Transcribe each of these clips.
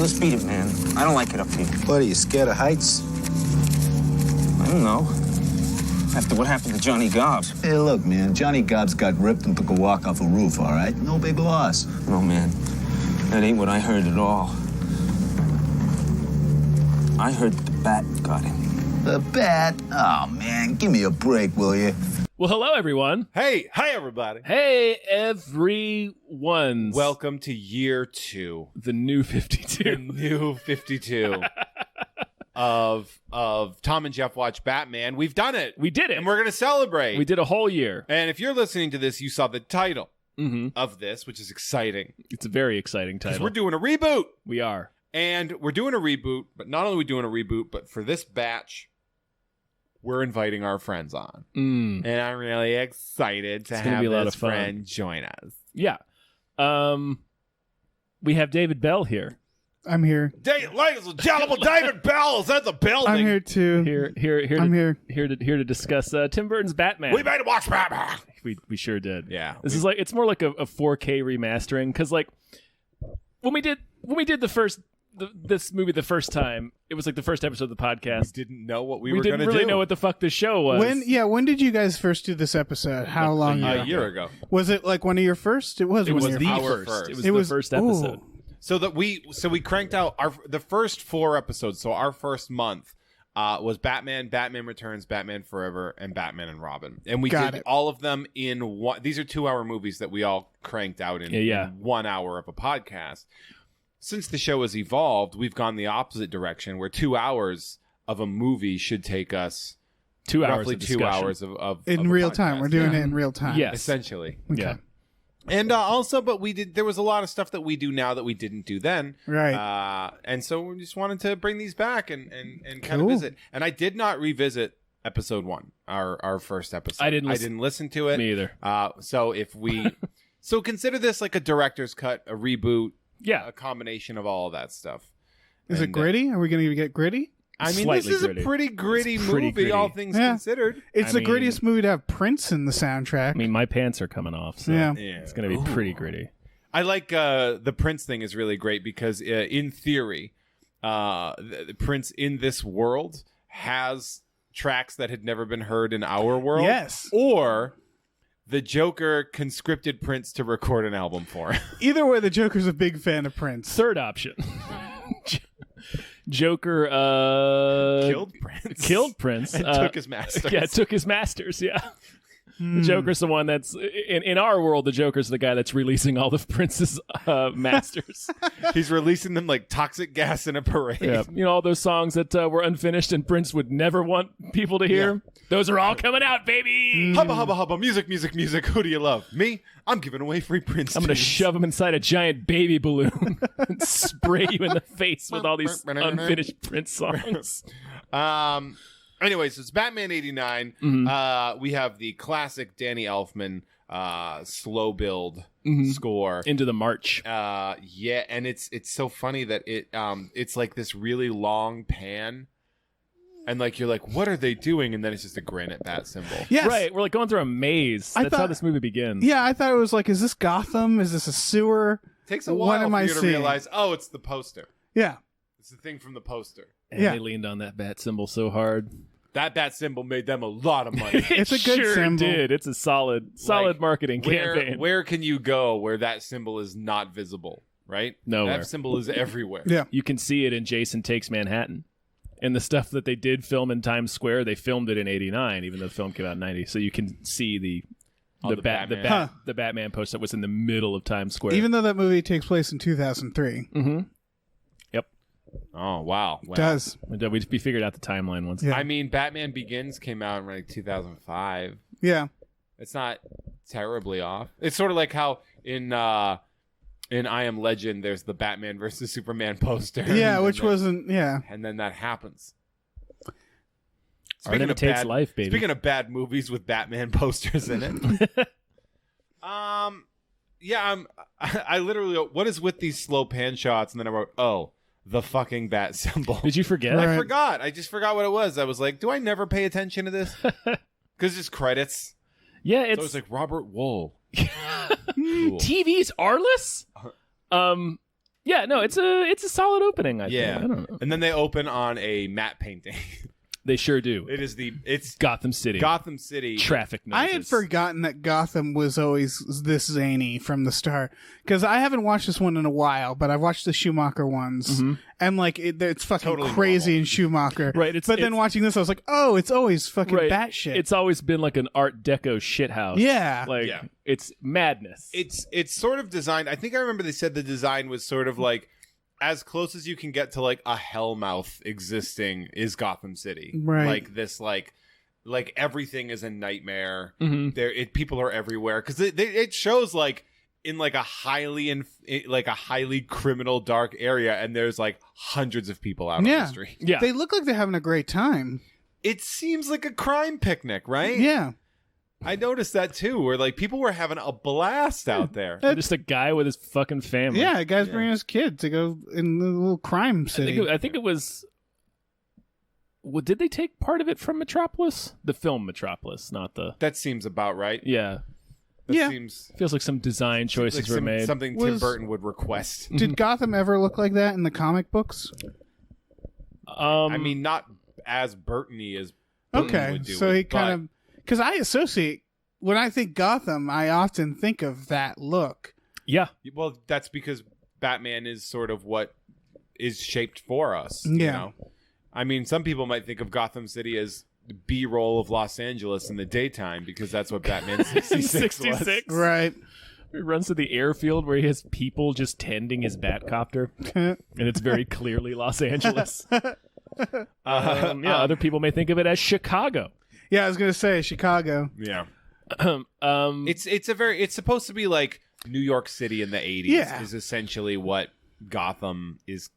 Let's beat it, man. I don't like it up here. What, are you scared of heights? I don't know. After what happened to Johnny Gobbs. Hey, look, man, Johnny Gobbs got ripped and took a walk off a roof, all right? No big loss. No, man. That ain't what I heard at all. I heard the bat got him. The bat? Oh, man, give me a break, will you? Well, hello, everyone. Hey, hi, everybody. Hey, everyone. Welcome to year 2. The new 52. The new 52 of Tom and Jeff Watch Batman. We've done it. We did it. And we're going to celebrate. We did a whole year. And if you're listening to this, you saw the title of this, which is exciting. It's a very exciting title. We're doing a reboot. We are. And we're doing a reboot, but not only are we doing a reboot, but for this batch, we're inviting our friends on. And I'm really excited to have this friend join us. Yeah. We have David Bell here. I'm here. Ladies and gentlemen, David Bell is at the building. I'm here too. Here to discuss Tim Burton's Batman. We made him watch Batman. We sure did. Yeah. It's more like a 4K remastering, because like when we did this movie the first time, it was like the first episode of the podcast. We didn't know what we We were going to do. didn't really know what the fuck the show was. When did you guys first do this episode? How long ago? A year ago. Was it like one of your first? It was It one was of your the first. first. It was the first episode. So we cranked out the first 4 episodes. So our first month was Batman, Batman Returns, Batman Forever, and Batman and Robin. And we did all of them in one. These are 2-hour movies that we all cranked out in 1 hour of a podcast. Since the show has evolved, we've gone the opposite direction, where 2 hours of a movie should take us roughly 2 hours of in real time. We're doing it in real time. Yes. Essentially. Okay. Yeah. And also, but there was a lot of stuff that we do now that we didn't do then. Right. And so we just wanted to bring these back and kind of visit. And I did not revisit episode 1, our first episode. I didn't listen to it. Me either. So consider this like a director's cut, a reboot. Yeah. A combination of all of that stuff. Is it gritty? Are we going to get gritty? I mean, Slightly this is gritty. a pretty gritty movie, gritty. all things considered. It's the grittiest movie to have Prince in the soundtrack. I mean, my pants are coming off, so Yeah. it's going to be pretty gritty. I like the Prince thing is really great because in theory, the Prince in this world has tracks that had never been heard in our world. Yes. Or the Joker conscripted Prince to record an album for him. Either way, the Joker's a big fan of Prince. Third option. Joker Killed Prince. And took his masters. Yeah, took his masters, yeah. The Joker's the one that's in our world. The Joker's the guy that's releasing all of Prince's masters. He's releasing them like toxic gas in a parade. Yeah, you know, all those songs that were unfinished and Prince would never want people to hear. Yeah. Those are all coming out, baby. Hubba hubba hubba! Music, music, music. Who do you love? Me? I'm giving away free Prince. I'm gonna shove him inside a giant baby balloon and spray you in the face with all these unfinished Prince songs. Anyways, it's Batman 89. We have the classic Danny Elfman slow build score Into the March. Yeah, and it's so funny that it's like this really long pan, and like you're like, what are they doing? And then it's just a granite bat symbol. Yes. Right, we're like going through a maze. That's how this movie begins. Yeah, I thought it was like, is this Gotham? Is this a sewer? It takes a while for you to realize, oh, it's the poster. Yeah. It's the thing from the poster. And they leaned on that bat symbol so hard. That bat symbol made them a lot of money. It's a good symbol. Did. It's a solid marketing campaign. Where can you go where that symbol is not visible, right? Nowhere. That symbol is everywhere. Yeah. You can see it in Jason Takes Manhattan. And the stuff that they did film in Times Square, they filmed it in 89, even though the film came out in 90. So you can see the Batman poster that was in the middle of Times Square. Even though that movie takes place in 2003. Mm-hmm. Yep. Oh, wow. It does. We figured out the timeline once. Yeah. I mean, Batman Begins came out in like 2005. Yeah. It's not terribly off. It's sort of like how in I Am Legend, there's the Batman versus Superman poster. Yeah, which wasn't, yeah. And then that happens. Art imitates life, baby. Speaking of bad movies with Batman posters in it. Yeah, I literally, what is with these slow pan shots? And then I wrote, oh, the fucking bat symbol. Did you forget? Right. I forgot. I just forgot what it was. I was like, do I never pay attention to this? Because it's credits. Yeah, So it's like Robert Wool. TVs Arliss? Yeah, no, it's a solid opening. I Yeah, think. I don't know. and then they open on a matte painting. They sure do. It's Gotham City. Gotham City. Traffic I noises. had forgotten that Gotham was always this zany from the start because I haven't watched this one in a while, but I've watched the Schumacher ones, and like it's fucking Totally crazy normal. in Schumacher. Right, but then watching this, I was like, oh, it's always fucking Right. batshit. It's always been like an Art Deco shithouse. Yeah. Like Yeah. it's madness. It's sort of designed. I think I remember they said the design was sort of like as close as you can get to like a hellmouth existing is Gotham City. Right. Like this like everything is a nightmare. Mhm. People are everywhere because it shows like in like a highly criminal dark area, and there's like hundreds of people out on Yeah. the street. Yeah. They look like they're having a great time. It seems like a crime picnic, right? Yeah. I noticed that too, where like people were having a blast out there. Just a guy with his fucking family. Yeah, a guy's bringing his kid to go in the little crime city. I think it was. Well, did they take part of it from Metropolis? The film Metropolis, not the. That seems about right. Yeah, That Yeah. seems feels like some design choices were made. something Tim Was- Burton would request. Did Gotham ever look like that in the comic books? I mean, not as Burton-y as Burton Okay, would do so it, he kind of because I associate when I think Gotham, I often think of that look. yeah, Well, that's because Batman is sort of what is shaped for us. You Yeah. know? I mean, some people might think of Gotham City as B-roll of Los Angeles in the daytime because that's what Batman 66 was. 66. Right. He runs to the airfield where he has people just tending his Batcopter, and it's very clearly Los Angeles. Other people may think of it as Chicago. Yeah, I was gonna say Chicago. Yeah. Um, It's supposed to be like New York City in the 80s Yeah. is essentially what Gotham is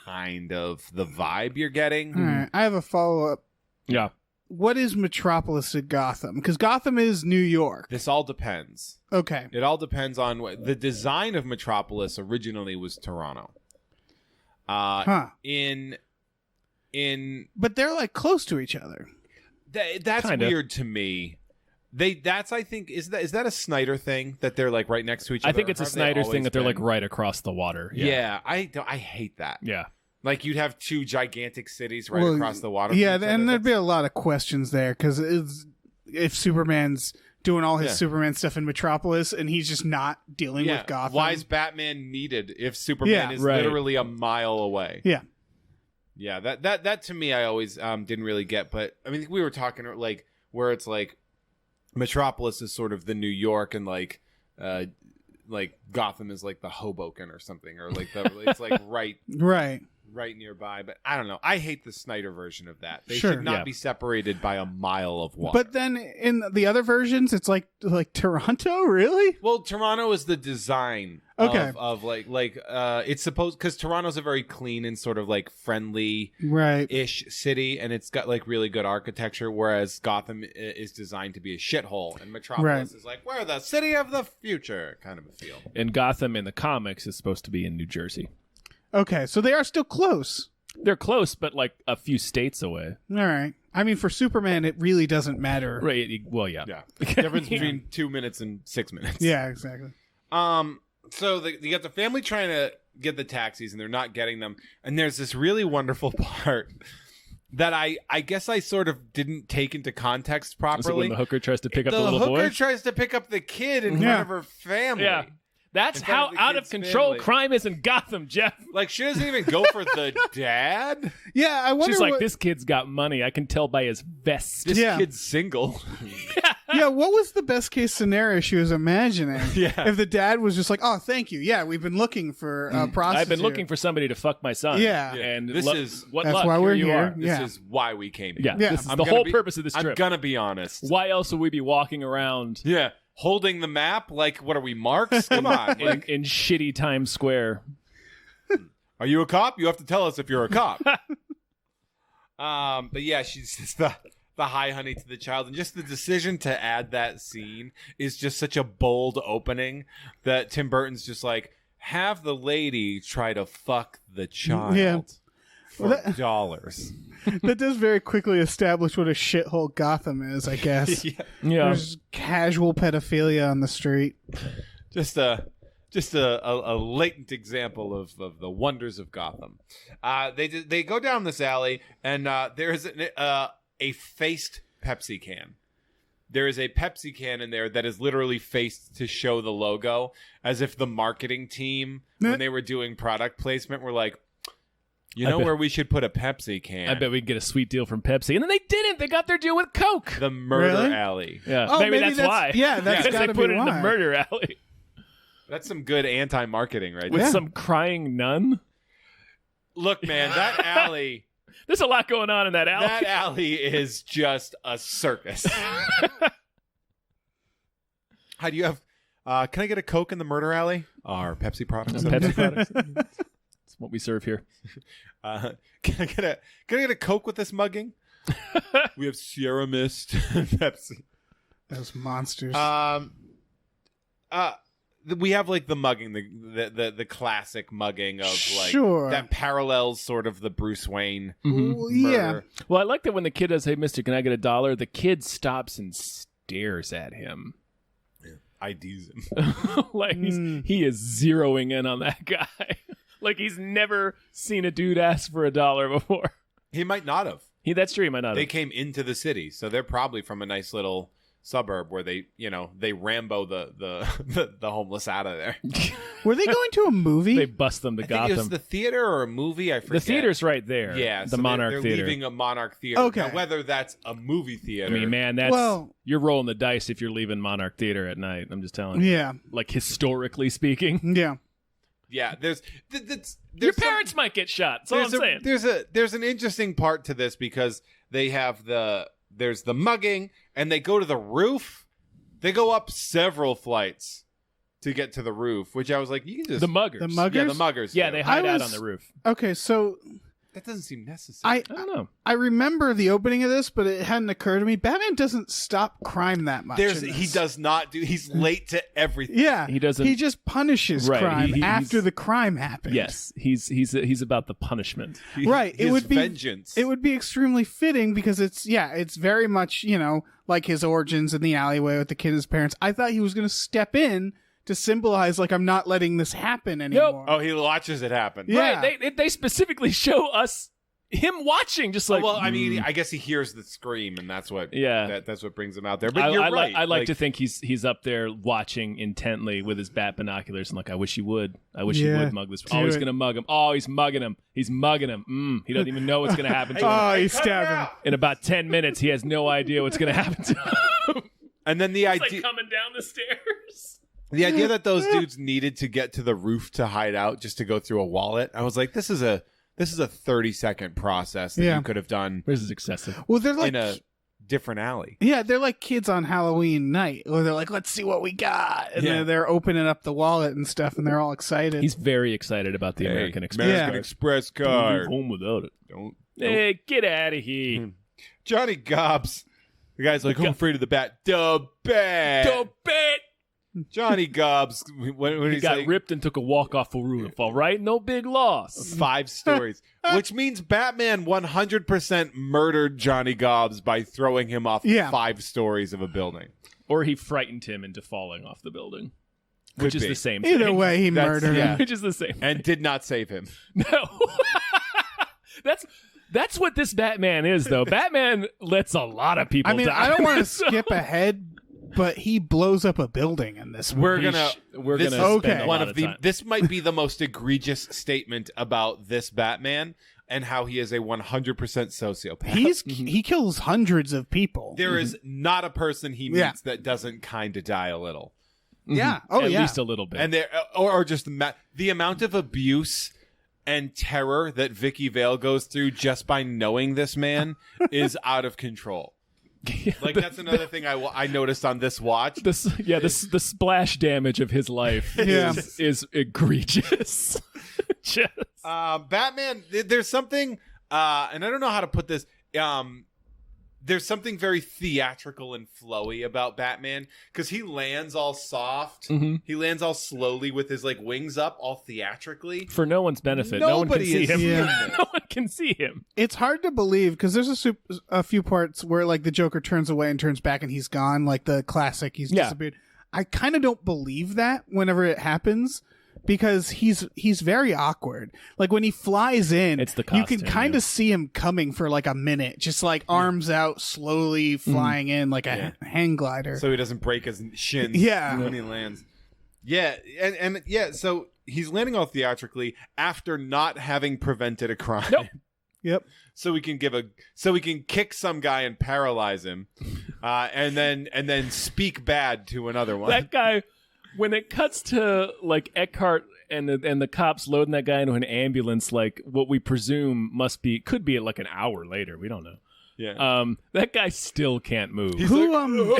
kind of the vibe you're getting. All right, I have a follow up. yeah. What is Metropolis to Gotham? Because Gotham is New York. This all depends. Okay. It all depends on what the design of Metropolis originally was Toronto. Huh. In But they're like close to each other. that's Kinda. weird to me. I think is that a Snyder thing that they're like right next to each other? I think it's a Or have they Snyder always thing that they're like been? right across the water. Yeah, I hate that. Yeah. Like you'd have two gigantic cities right Well, across the water. Yeah, from each and other. there'd be a lot of questions there because if Superman's doing all his Yeah. Superman stuff in Metropolis and he's just not dealing with Gotham. Why is Batman needed if Superman Yeah, is right. literally a mile away? Yeah. Yeah, that to me I always didn't really get, but I mean we were talking like where it's like Metropolis is sort of the New York and like Gotham is like the Hoboken or something or like it's like right nearby, but I don't know. I hate the Snyder version of that. They Sure. should not Yeah. be separated by a mile of water. But then in the other versions, it's like Toronto, really? Well, Toronto is the design Okay. of it's supposed because Toronto's a very clean and sort of like friendly Right. ish city, and it's got like really good architecture, whereas Gotham is designed to be a shithole, and Metropolis Right. is like we're the city of the future kind of a feel. And Gotham in the comics is supposed to be in New Jersey. Okay, so they are still close. They're close, but like a few states away. All right. I mean, for Superman, it really doesn't matter. Right. Well, yeah. Yeah, difference between 2 minutes and 6 minutes. Yeah, exactly. So you got the family trying to get the taxis, and they're not getting them. And there's this really wonderful part that I guess I sort of didn't take into context Is it properly. when the hooker tries to pick up the the little hooker boy? tries to pick up the kid in Yeah. front of her family. Yeah. That's In front how of the out of kid's control family. crime is in Gotham, Jeff. Like she doesn't even go for the dad. Yeah, I wonder She's like, what, this kid's got money. I can tell by his vest. This Yeah. kid's single. yeah, what was the best case scenario she was imagining? Yeah. If the dad was just like, oh, thank you. Yeah, we've been looking for a prostitute. I've been looking for somebody to fuck my son. Yeah. And This is- what That's luck. why we're you here. are. This Yeah. is why we came here. Yeah. Yeah. This is I'm the gonna whole be- purpose of this I'm trip. gonna be honest. Why else would we be walking around Yeah. Holding the map like what are we, marks? Come on. Like, in shitty Times Square? are you a cop? You have to tell us if you're a cop. But yeah, she's just the hi honey to the child, and just the decision to add that scene is just such a bold opening that Tim Burton's just like, have the lady try to fuck the child Yeah. for Well, that- dollars. That does very quickly establish what a shithole Gotham is, I guess. Yeah. Yeah. There's casual pedophilia on the street. Just just a latent example of the wonders of Gotham. They go down this alley, and there's a faced Pepsi can. There is a Pepsi can in there that is literally faced to show the logo, as if the marketing team, when they were doing product placement, were like, you know where we should put a Pepsi can? I bet we could get a sweet deal from Pepsi. And then they didn't. They got their deal with Coke. The murder Really? alley. Yeah. Oh, maybe that's why. Yeah, that's Because gotta they put be it in the why. murder alley. That's some good anti-marketing right With there. some crying nun. Look, man, that alley... There's a lot going on in that alley. That alley is just a circus. How do you have... can I get a Coke in the murder alley? Our Pepsi products. Pepsi products. That's what we serve here. Can I get a Coke with this mugging? We have Sierra Mist and Pepsi. Those monsters. We have like the mugging, the classic mugging of like Sure. that parallels sort of the Bruce Wayne Well, yeah. murder. Well, I like that when the kid does, "Hey, mister, can I get $1?" The kid stops and stares at him. IDs him. Like he is zeroing in on that guy. Like he's never seen a dude ask for $1 before. He might not have. That's true. He might not They have. came into the city, so they're probably from a nice little suburb where they Rambo the homeless out of there. Were they going to a movie? They bust them to I think it Gotham. was the theater or a movie. I forget. The theater's right there. Yeah, the so Monarch they're Theater. leaving a Monarch Theater. Okay. Now, whether that's a movie theater. I mean, man, that's Well- you're rolling the dice if you're leaving Monarch Theater at night. I'm just telling you. Yeah. Like historically speaking, Yeah. Yeah, there's your parents might get shot. That's all I'm saying. There's an interesting part to this because they have there's the mugging and they go to the roof. They go up several flights to get to the roof, which I was like, you can just The muggers. The muggers? Yeah, the muggers. Yeah, do. they hide out was- on the roof. Okay, so That doesn't seem necessary. I I don't know. I remember the opening of this, but it hadn't occurred to me. Batman doesn't stop crime that much. in He this. does not do. He's late to everything. Yeah, He doesn't- He just punishes Right, crime he's- after the crime happens. Yes, he's about the punishment. Right. It His would be vengeance. It would be extremely fitting because it's very much like his origins in the alleyway with the kid and his parents. I thought he was going to step in to symbolize like I'm not letting this happen anymore. Oh, he watches it happen. Yeah. Right. They specifically show us him watching, just like. Well, I mean, I guess he hears the scream, and that's what. Yeah. that's what brings him out there. But you're I right. like to think he's up there watching intently with his bat binoculars and like, I wish he would. I wish he Yeah, would mug this. do Oh, he's it. gonna mug him. Oh, he's mugging him. He's mugging him. He doesn't even know what's gonna happen to him. Oh, he cut it stabbed him. out. In about 10 minutes, he has no idea what's gonna happen to him. And then the It's idea, like coming down the stairs. the idea that those dudes needed to get to the roof to hide out just to go through a wallet, I was like, this is a 30-second process that Yeah. you could have done This is excessive. Well, they're like in a different alley. yeah, they're like kids on Halloween night, where they're like, "Let's see what we got," and Yeah. they're opening up the wallet and stuff, and they're all excited. He's very excited about the American Express. American Yeah. Express Don't card. go home without it. Don't. Hey, get out of here. Johnny Gobbs. The guy's like, I'm afraid of the bat. The bat. Don't bet. Johnny Gobbs. When He he's got like, ripped and took a walk off a roof. All right, no big loss. 5 stories, which means Batman 100% murdered Johnny Gobbs by throwing him off Yeah. 5 stories of a building. Or he frightened him into falling off the building, which Could is be. the same. Either thing. way, he That's- murdered yeah. him. Which is the same. And did not save him. No. That's what this Batman is, though. Batman lets a lot of people I mean, die. I don't want to skip ahead, but he blows up a building in this one. We're gonna This spend is Okay. a one lot of the time. this might be the most egregious statement about this Batman and how he is a 100% sociopath. He kills hundreds of people. There is not a person he meets Yeah. that doesn't kind of die a little. Yeah. Oh, At yeah. least a little bit. And there or just the amount of abuse and terror that Vicky Vale goes through just by knowing this man is out of control. Like that's another thing I noticed on this watch. The splash damage of his life Yeah. is egregious. Just Batman, there's something, and I don't know how to put this. There's something very theatrical and flowy about Batman because he lands all soft. Mhm. He lands all slowly with his like wings up, all theatrically. for no one's benefit. No one can Nobody see is him. seeing Yeah. this. No one can see him. It's hard to believe because there's a few parts where like the Joker turns away and turns back and he's gone, like the classic he's Yeah. disappeared. I kind of don't believe that whenever it happens. Because he's very awkward. Like when he flies in, it's the costume, you can kind of see him coming for like a minute, just like arms out, slowly flying in like a hang glider. So he doesn't break his shins when he lands. Yeah, and so he's landing all theatrically after not having prevented a crime. Nope. Yep. So we can kick some guy and paralyze him, and then speak bad to another one. That guy. When it cuts to like Eckhart and the cops loading that guy into an ambulance, like what we presume could be like an hour later. We don't know. Yeah. That guy still can't move. Who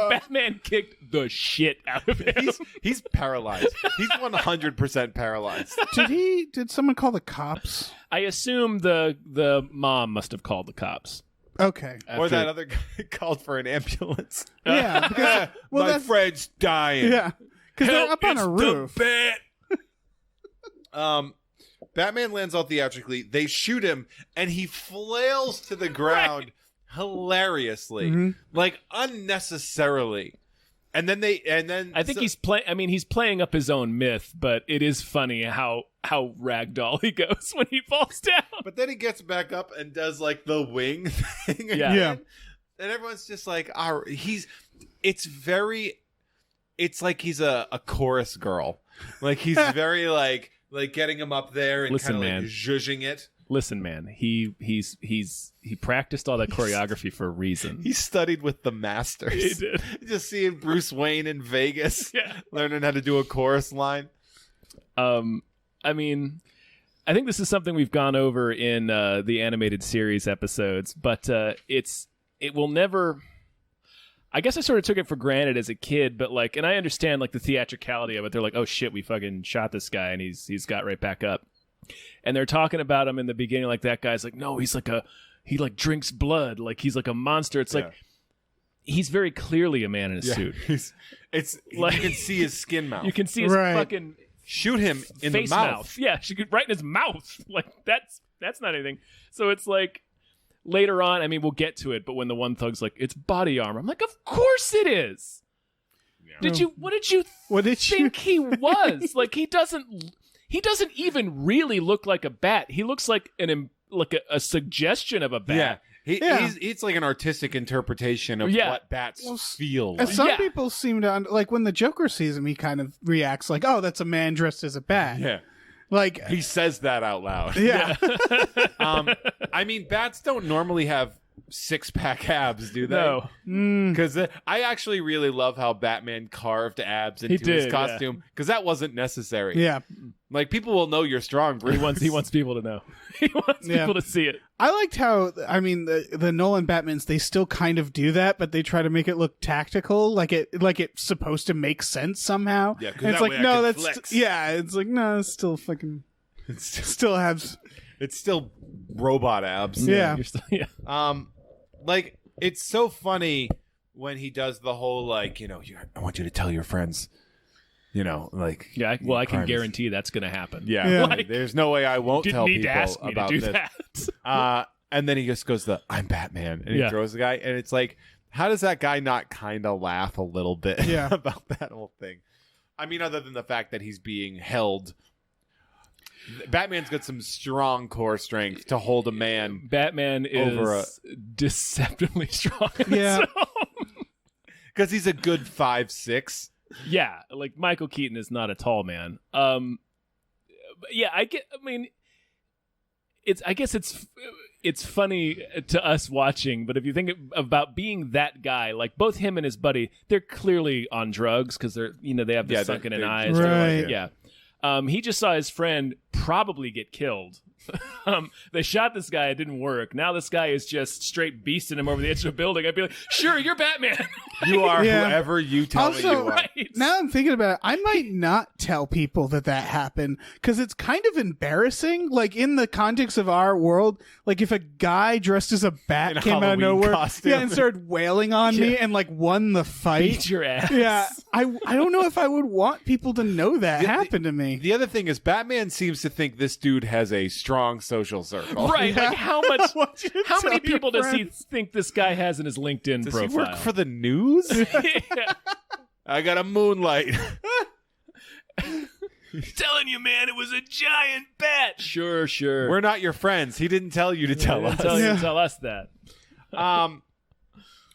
Batman kicked the shit out of him. He's paralyzed. He's 100% paralyzed. Did someone call the cops? I assume the mom must have called the cops. Okay. Or that other guy called for an ambulance. Yeah. Because, My friend's dying. Yeah. Because they're up on a roof. Batman lands all theatrically. They shoot him, and he flails to the ground hilariously, like unnecessarily. And then I think he's playing up his own myth, but it is funny how ragdoll he goes when he falls down. But then he gets back up and does like the wing thing. Yeah. And everyone's just like, it's like he's a chorus girl. Like he's very like getting him up there and kind of like zhuzhing it. Listen, man, he practiced all that choreography for a reason. He studied with the masters. He did. Just seeing Bruce Wayne in Vegas, learning how to do a chorus line. I mean, I think this is something we've gone over in the animated series episodes, but it will never. I guess I sort of took it for granted as a kid, but like, and I understand like the theatricality of it. They're like, oh shit, we fucking shot this guy, and he's got right back up. And they're talking about him in the beginning, like that guy's like, no, he drinks blood, like he's like a monster. It's like he's very clearly a man in a suit. It's like, you can see his skin mouth. You can see his fucking shoot him in face the mouth. Yeah, she could right in his mouth. Like that's not anything. So it's like later on, I mean, we'll get to it, but when the one thug's like, it's body armor, I'm like, of course it is. Yeah. What did you think he was? Like he doesn't even really look like a bat. He looks like a suggestion of a bat. Yeah. It's like an artistic interpretation of what bats feel like. Some people seem to, like when the Joker sees him, he kind of reacts like, oh, that's a man dressed as a bat. Yeah. Like he says that out loud. Yeah. I mean, bats don't normally have six-pack abs, do they? No. Because I actually really love how Batman carved abs into his costume, because that wasn't necessary. Yeah. Like, people will know you're strong, Bruce. He wants people to know. He wants people to see it. I liked how, I mean, the Nolan Batmans, they still kind of do that, but they try to make it look tactical, like it's supposed to make sense somehow. Yeah, because it's like, no, that's flex. It's like, no, it's still fucking, still abs. It's still robot abs. Yeah. Like, it's so funny when he does the whole, like, I want you to tell your friends, like... Yeah, I can guarantee that's going to happen. Yeah. Like, there's no way I won't tell people about to do this. That. And then he just goes, I'm Batman. And he throws the guy. And it's like, how does that guy not kind of laugh a little bit about that whole thing? I mean, other than the fact that he's being held... Batman's got some strong core strength to hold a man. Batman is deceptively strong. Yeah. Because he's a good 5'6". Yeah, like Michael Keaton is not a tall man. I guess it's funny to us watching, but if you think about being that guy, like both him and his buddy, they're clearly on drugs because they have the sunken in eyes. Right. Yeah. He just saw his friend probably get killed. They shot this guy. It didn't work. Now this guy is just straight beasting him over the edge of a building. I'd be like, sure, you're Batman. You are whoever you tell me you are. Right. Now I'm thinking about it, I might not tell people that happened because it's kind of embarrassing. Like in the context of our world, like if a guy dressed as a bat came out of nowhere and started wailing on me and like won the fight. Beat your ass. Yeah. I don't know if I would want people to know that happened to me. The other thing is Batman seems to think this dude has a strong social circle. Right. Like how many people does he think this guy has in his LinkedIn profile? Does he work for the news? I got a moonlight. Telling you, man, it was a giant bat. Sure. We're not your friends. He didn't tell you to tell us. Tell us that.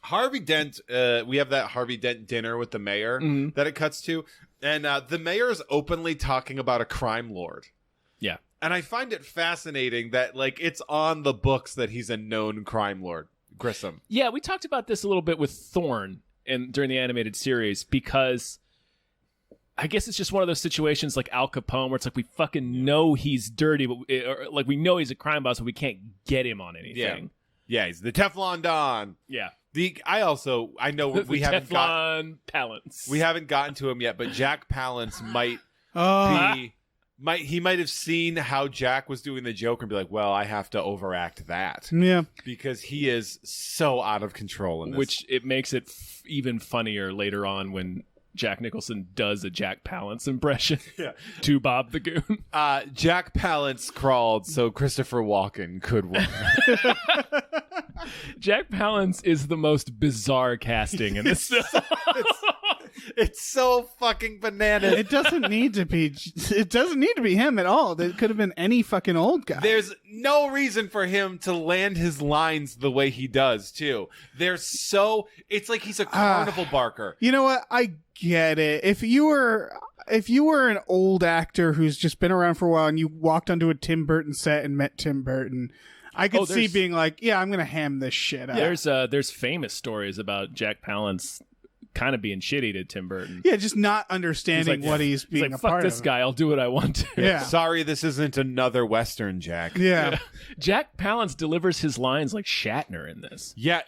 Harvey Dent, we have that Harvey Dent dinner with the mayor that it cuts to. And the mayor is openly talking about a crime lord. Yeah. And I find it fascinating that, like, it's on the books that he's a known crime lord. Grissom. Yeah, we talked about this a little bit with Thorne during the animated series, because I guess it's just one of those situations like Al Capone where it's like we fucking know he's dirty, but like we know he's a crime boss, but we can't get him on anything. Yeah, he's the Teflon Don. Yeah. I know we haven't Teflon Palance. We haven't gotten to him yet, but Jack Palance might have seen how Jack was doing the joke and be like, well, I have to overact that. Yeah. Because he is so out of control in this. Which it makes it even funnier later on when Jack Nicholson does a Jack Palance impression to Bob the Goon. Jack Palance crawled so Christopher Walken could run. Jack Palance is the most bizarre casting in this. It's so fucking bananas. It doesn't need to be. It doesn't need to be him at all. It could have been any fucking old guy. There's no reason for him to land his lines the way he does, too. It's like he's a carnival barker. You know what? I get it. If you were an old actor who's just been around for a while and you walked onto a Tim Burton set and met Tim Burton, I could see being like, yeah, I'm gonna ham this shit up. There's famous stories about Jack Palance kind of being shitty to Tim Burton. Yeah, just not understanding what he's being a fuck part of. this guy, I'll do what I want to. Yeah. Sorry, this isn't another Western, Jack. Yeah. Jack Palance delivers his lines like Shatner in this. Yeah,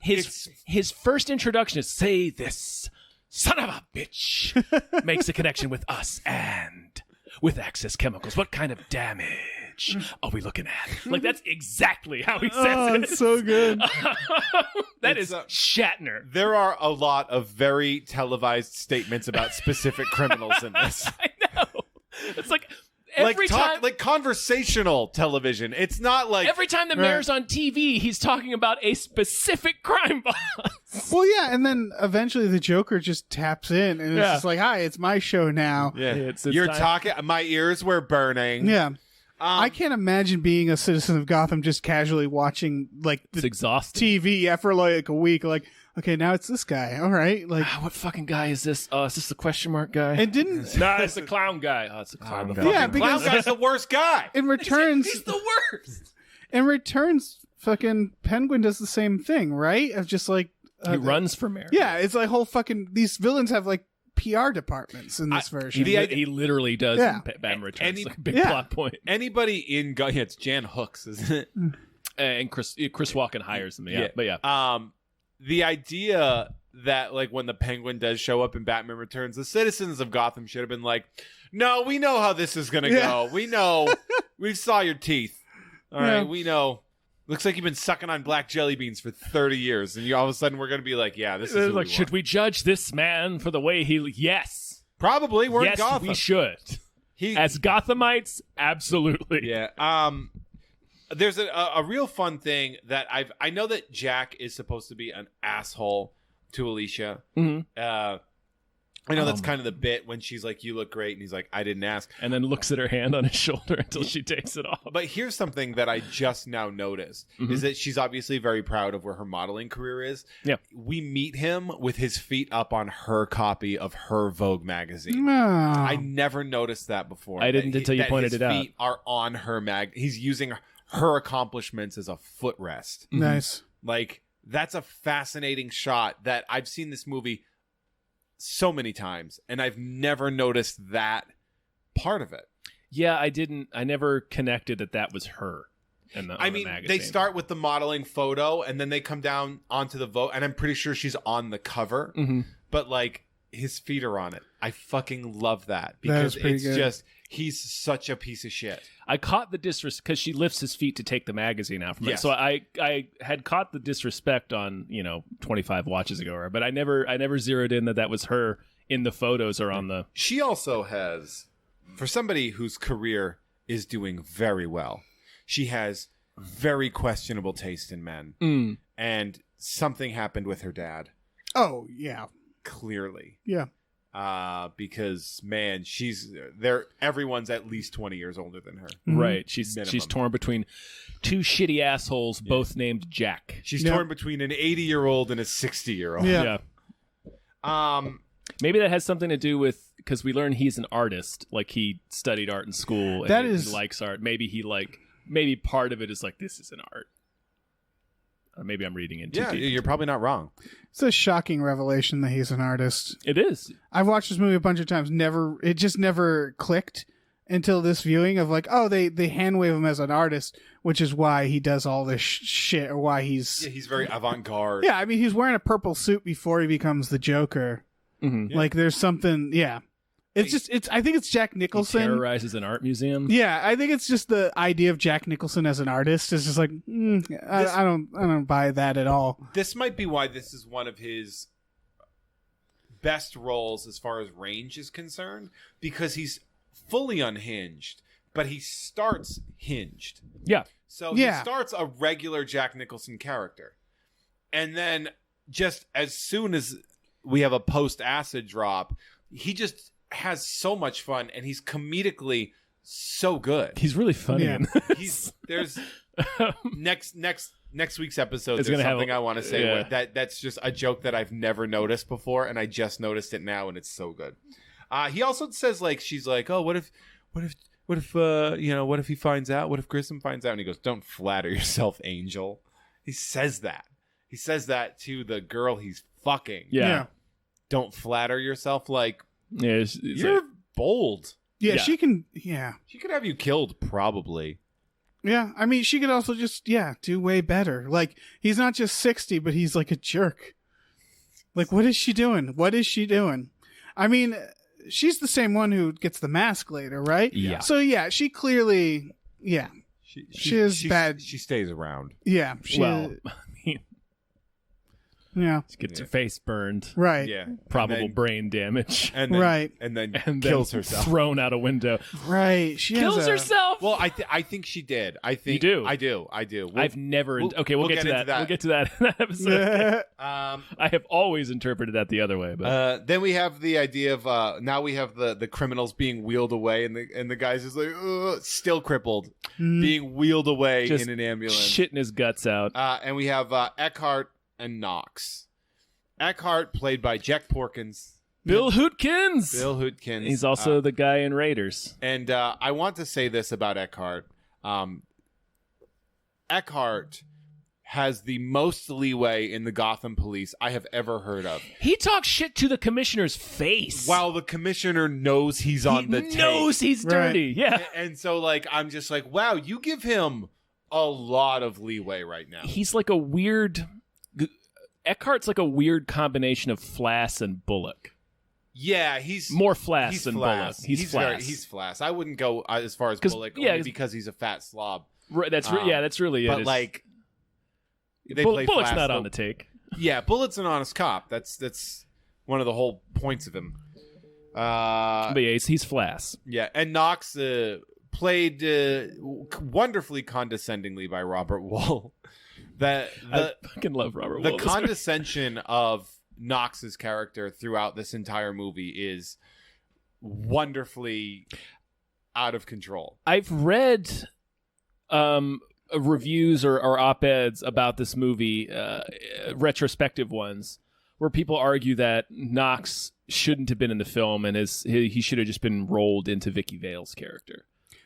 His first introduction is, say this, son of a bitch, makes a connection with us and with Access Chemicals. What kind of damage are we looking at? Like, that's exactly how he says it. It's so good. That is Shatner. There are a lot of very televised statements about specific criminals in this. I know. It's like every time, like conversational television. It's not like every time the mayor's on TV, he's talking about a specific crime boss. Well, yeah, and then eventually the Joker just taps in and it's just like, "Hi, it's my show now." Yeah, it's you're time. talking. My ears were burning. Yeah. I can't imagine being a citizen of Gotham just casually watching like It's exhausting. TV for like a week. Like, okay, now it's this guy. All right, like What fucking guy is this? Is this the question mark guy? it didn't. No, it's the clown guy. Oh, it's the clown guy. Yeah, Clown because guy's the worst guy. in returns, He's the worst. in returns, fucking Penguin does the same thing, right? Of just like He runs for mayor. yeah, it's like whole fucking these villains have like PR departments in this version. He literally does Yeah. in Batman Returns. Like a big Yeah. plot point. Anybody in it's Jan Hooks, isn't it? And Chris Walken hires him. Yeah. But The idea that like when the Penguin does show up in Batman Returns, the citizens of Gotham should have been like, "No, we know how this is gonna go. We know. We saw your teeth. All right, we know. Looks like you've been sucking on black jelly beans for 30 years, and all of a sudden we're gonna be like, yeah, this is like, should we judge this man for the way he? Yes, probably. We're in yes, Gotham. we should. As Gothamites, absolutely. Yeah. There's a real fun thing that I know that Jack is supposed to be an asshole to Alicia. Mm-hmm. I know that's kind of the bit when she's like, "You look great," and he's like, "I didn't ask," and then looks at her hand on his shoulder until she takes it off. But here's something that I just now noticed is that she's obviously very proud of where her modeling career is. Yeah, we meet him with his feet up on her copy of her Vogue magazine. No. I never noticed that before. I didn't until you pointed it out. His feet are on her mag. He's using her accomplishments as a footrest. Nice. Like, that's a fascinating shot that I've seen this movie so many times, and I've never noticed that part of it. Yeah, I never connected that was her. I mean, they start with the modeling photo, and then they come down onto the Vogue, and I'm pretty sure she's on the cover. But like, his feet are on it. I fucking love that because it's good. Just he's such a piece of shit. I caught the disrespect because she lifts his feet to take the magazine out from it. So I had caught the disrespect on 25 watches ago, but I never zeroed in that was her in the photos or on the. She also has, for somebody whose career is doing very well, she has very questionable taste in men, and something happened with her dad. Oh yeah. clearly. Yeah. Because man, everyone's at least 20 years older than her. Right. She's torn between two shitty assholes, both named Jack. She's torn between an 80-year-old and a 60-year-old. Yeah. Maybe that has something to do with, because we learn he's an artist, like he studied art in school and he likes art. Maybe part of it is like, this is an art. Or maybe I'm reading into it. Yeah, you're probably not wrong. It's a shocking revelation that he's an artist. It is. I've watched this movie a bunch of times. It just never clicked until this viewing of like, oh, they hand wave him as an artist, which is why he does all this shit, or why he's very avant-garde. Yeah, I mean, he's wearing a purple suit before he becomes the Joker. Mm-hmm. Like, there's something. Yeah, I think it's Jack Nicholson. He terrorizes an art museum. Yeah, I think it's just the idea of Jack Nicholson as an artist is just like, I don't buy that at all. This might be why this is one of his best roles as far as range is concerned, because he's fully unhinged, but he starts hinged. Yeah. So he starts a regular Jack Nicholson character, and then just as soon as we have a post-acid drop, he just has so much fun, and he's comedically so good. He's really funny. Yeah. There's next week's episode. There's something I want to say where that's just a joke that I've never noticed before, and I just noticed it now, and it's so good. He also says, like, she's like, oh, what if he finds out? What if Grissom finds out? And he goes, don't flatter yourself, Angel. He says that. He says that to the girl he's fucking. Yeah. Don't flatter yourself. Like, you're like, bold. Yeah, she can. Yeah, she could have you killed, probably. Yeah, I mean, she could also just do way better. Like, he's not just 60, but he's like a jerk. Like, what is she doing? I mean, she's the same one who gets the mask later, right? Yeah. So yeah, she clearly, she is bad. She stays around. Yeah. Yeah. She gets her face burned. Right. Yeah. Probable brain damage. And then, And then kills herself. Thrown out a window. Right. She kills herself. Well, I think she did. I think you do. I do. I've never. Okay, we'll get to that. We'll get to that in that episode. I have always interpreted that the other way. But then we have the idea of now we have the criminals being wheeled away, and the guy's just like still crippled, being wheeled away just in an ambulance, shitting his guts out. And we have Eckhart and Knox. Eckhart, played by Jack Porkins. Bill Hootkins. He's also the guy in Raiders. And I want to say this about Eckhart. Eckhart has the most leeway in the Gotham Police I have ever heard of. He talks shit to the commissioner's face. While the commissioner knows he's on the tape. He knows he's dirty. Yeah. And so, like, I'm just like, wow, you give him a lot of leeway right now. He's like a weird... Eckhart's like a weird combination of Flass and Bullock. Yeah, he's more Flass than Bullock. He's Flass. He's Flass. I wouldn't go as far as Bullock, only because he's a fat slob. Right. That's really it. But like, Bullock's Flass, not on the take. Yeah, Bullock's an honest cop. That's one of the whole points of him. But yeah, he's Flass. Yeah, and Knox played wonderfully condescendingly by Robert Wuhl. I fucking love Robert Wuhl. The condescension of Knox's character throughout this entire movie is wonderfully out of control. I've read reviews or op-eds about this movie, retrospective ones, where people argue that Knox shouldn't have been in the film and he should have just been rolled into Vicky Vale's character.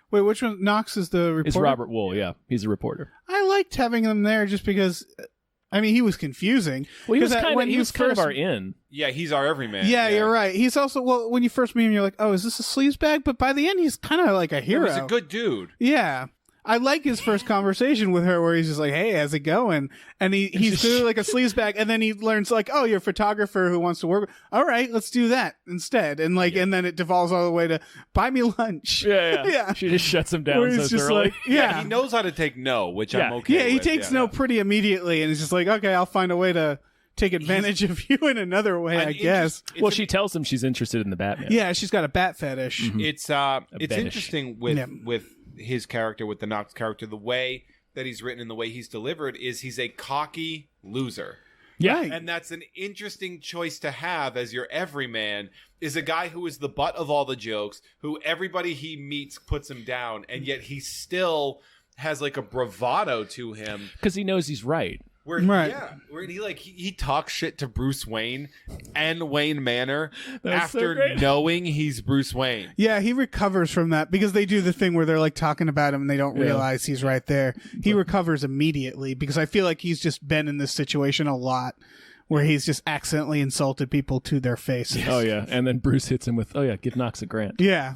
Wait, which one? Knox is the reporter? It's Robert Wuhl, yeah. He's a reporter. I liked having him there just because, I mean, he was confusing. Well, he was kind of our in. Yeah, he's our everyman. Yeah, you're right. He's also, when you first meet him, you're like, oh, is this a sleaze bag? But by the end, he's kind of like a hero. He's a good dude. Yeah. I like his first conversation with her where he's just like, hey, how's it going? And he's clearly like a sleazebag, and then he learns like, oh, you're a photographer who wants to work. All right, let's do that instead. And and then it devolves all the way to buy me lunch. Yeah. She just shuts him down so thoroughly. Like, he knows how to take no, which I'm okay with. Yeah, he takes no pretty immediately, and he's just like, okay, I'll find a way to take advantage of you in another way, I guess. Well, she tells him she's interested in the Batman. Yeah, she's got a bat fetish. Mm-hmm. It's interesting with his character, with the Knox character, the way that he's written and the way he's delivered is he's a cocky loser. Yeah. And that's an interesting choice to have as your everyman, is a guy who is the butt of all the jokes, who everybody he meets puts him down, and yet he still has like a bravado to him. Because he knows he's right. Where he talks shit to Bruce Wayne and Wayne Manor after knowing he's Bruce Wayne. Yeah, he recovers from that because they do the thing where they're like talking about him and they don't realize he's right there. He recovers immediately because I feel like he's just been in this situation a lot where he's just accidentally insulted people to their faces. Oh yeah, and then Bruce hits him with, give Knox a grant. Yeah.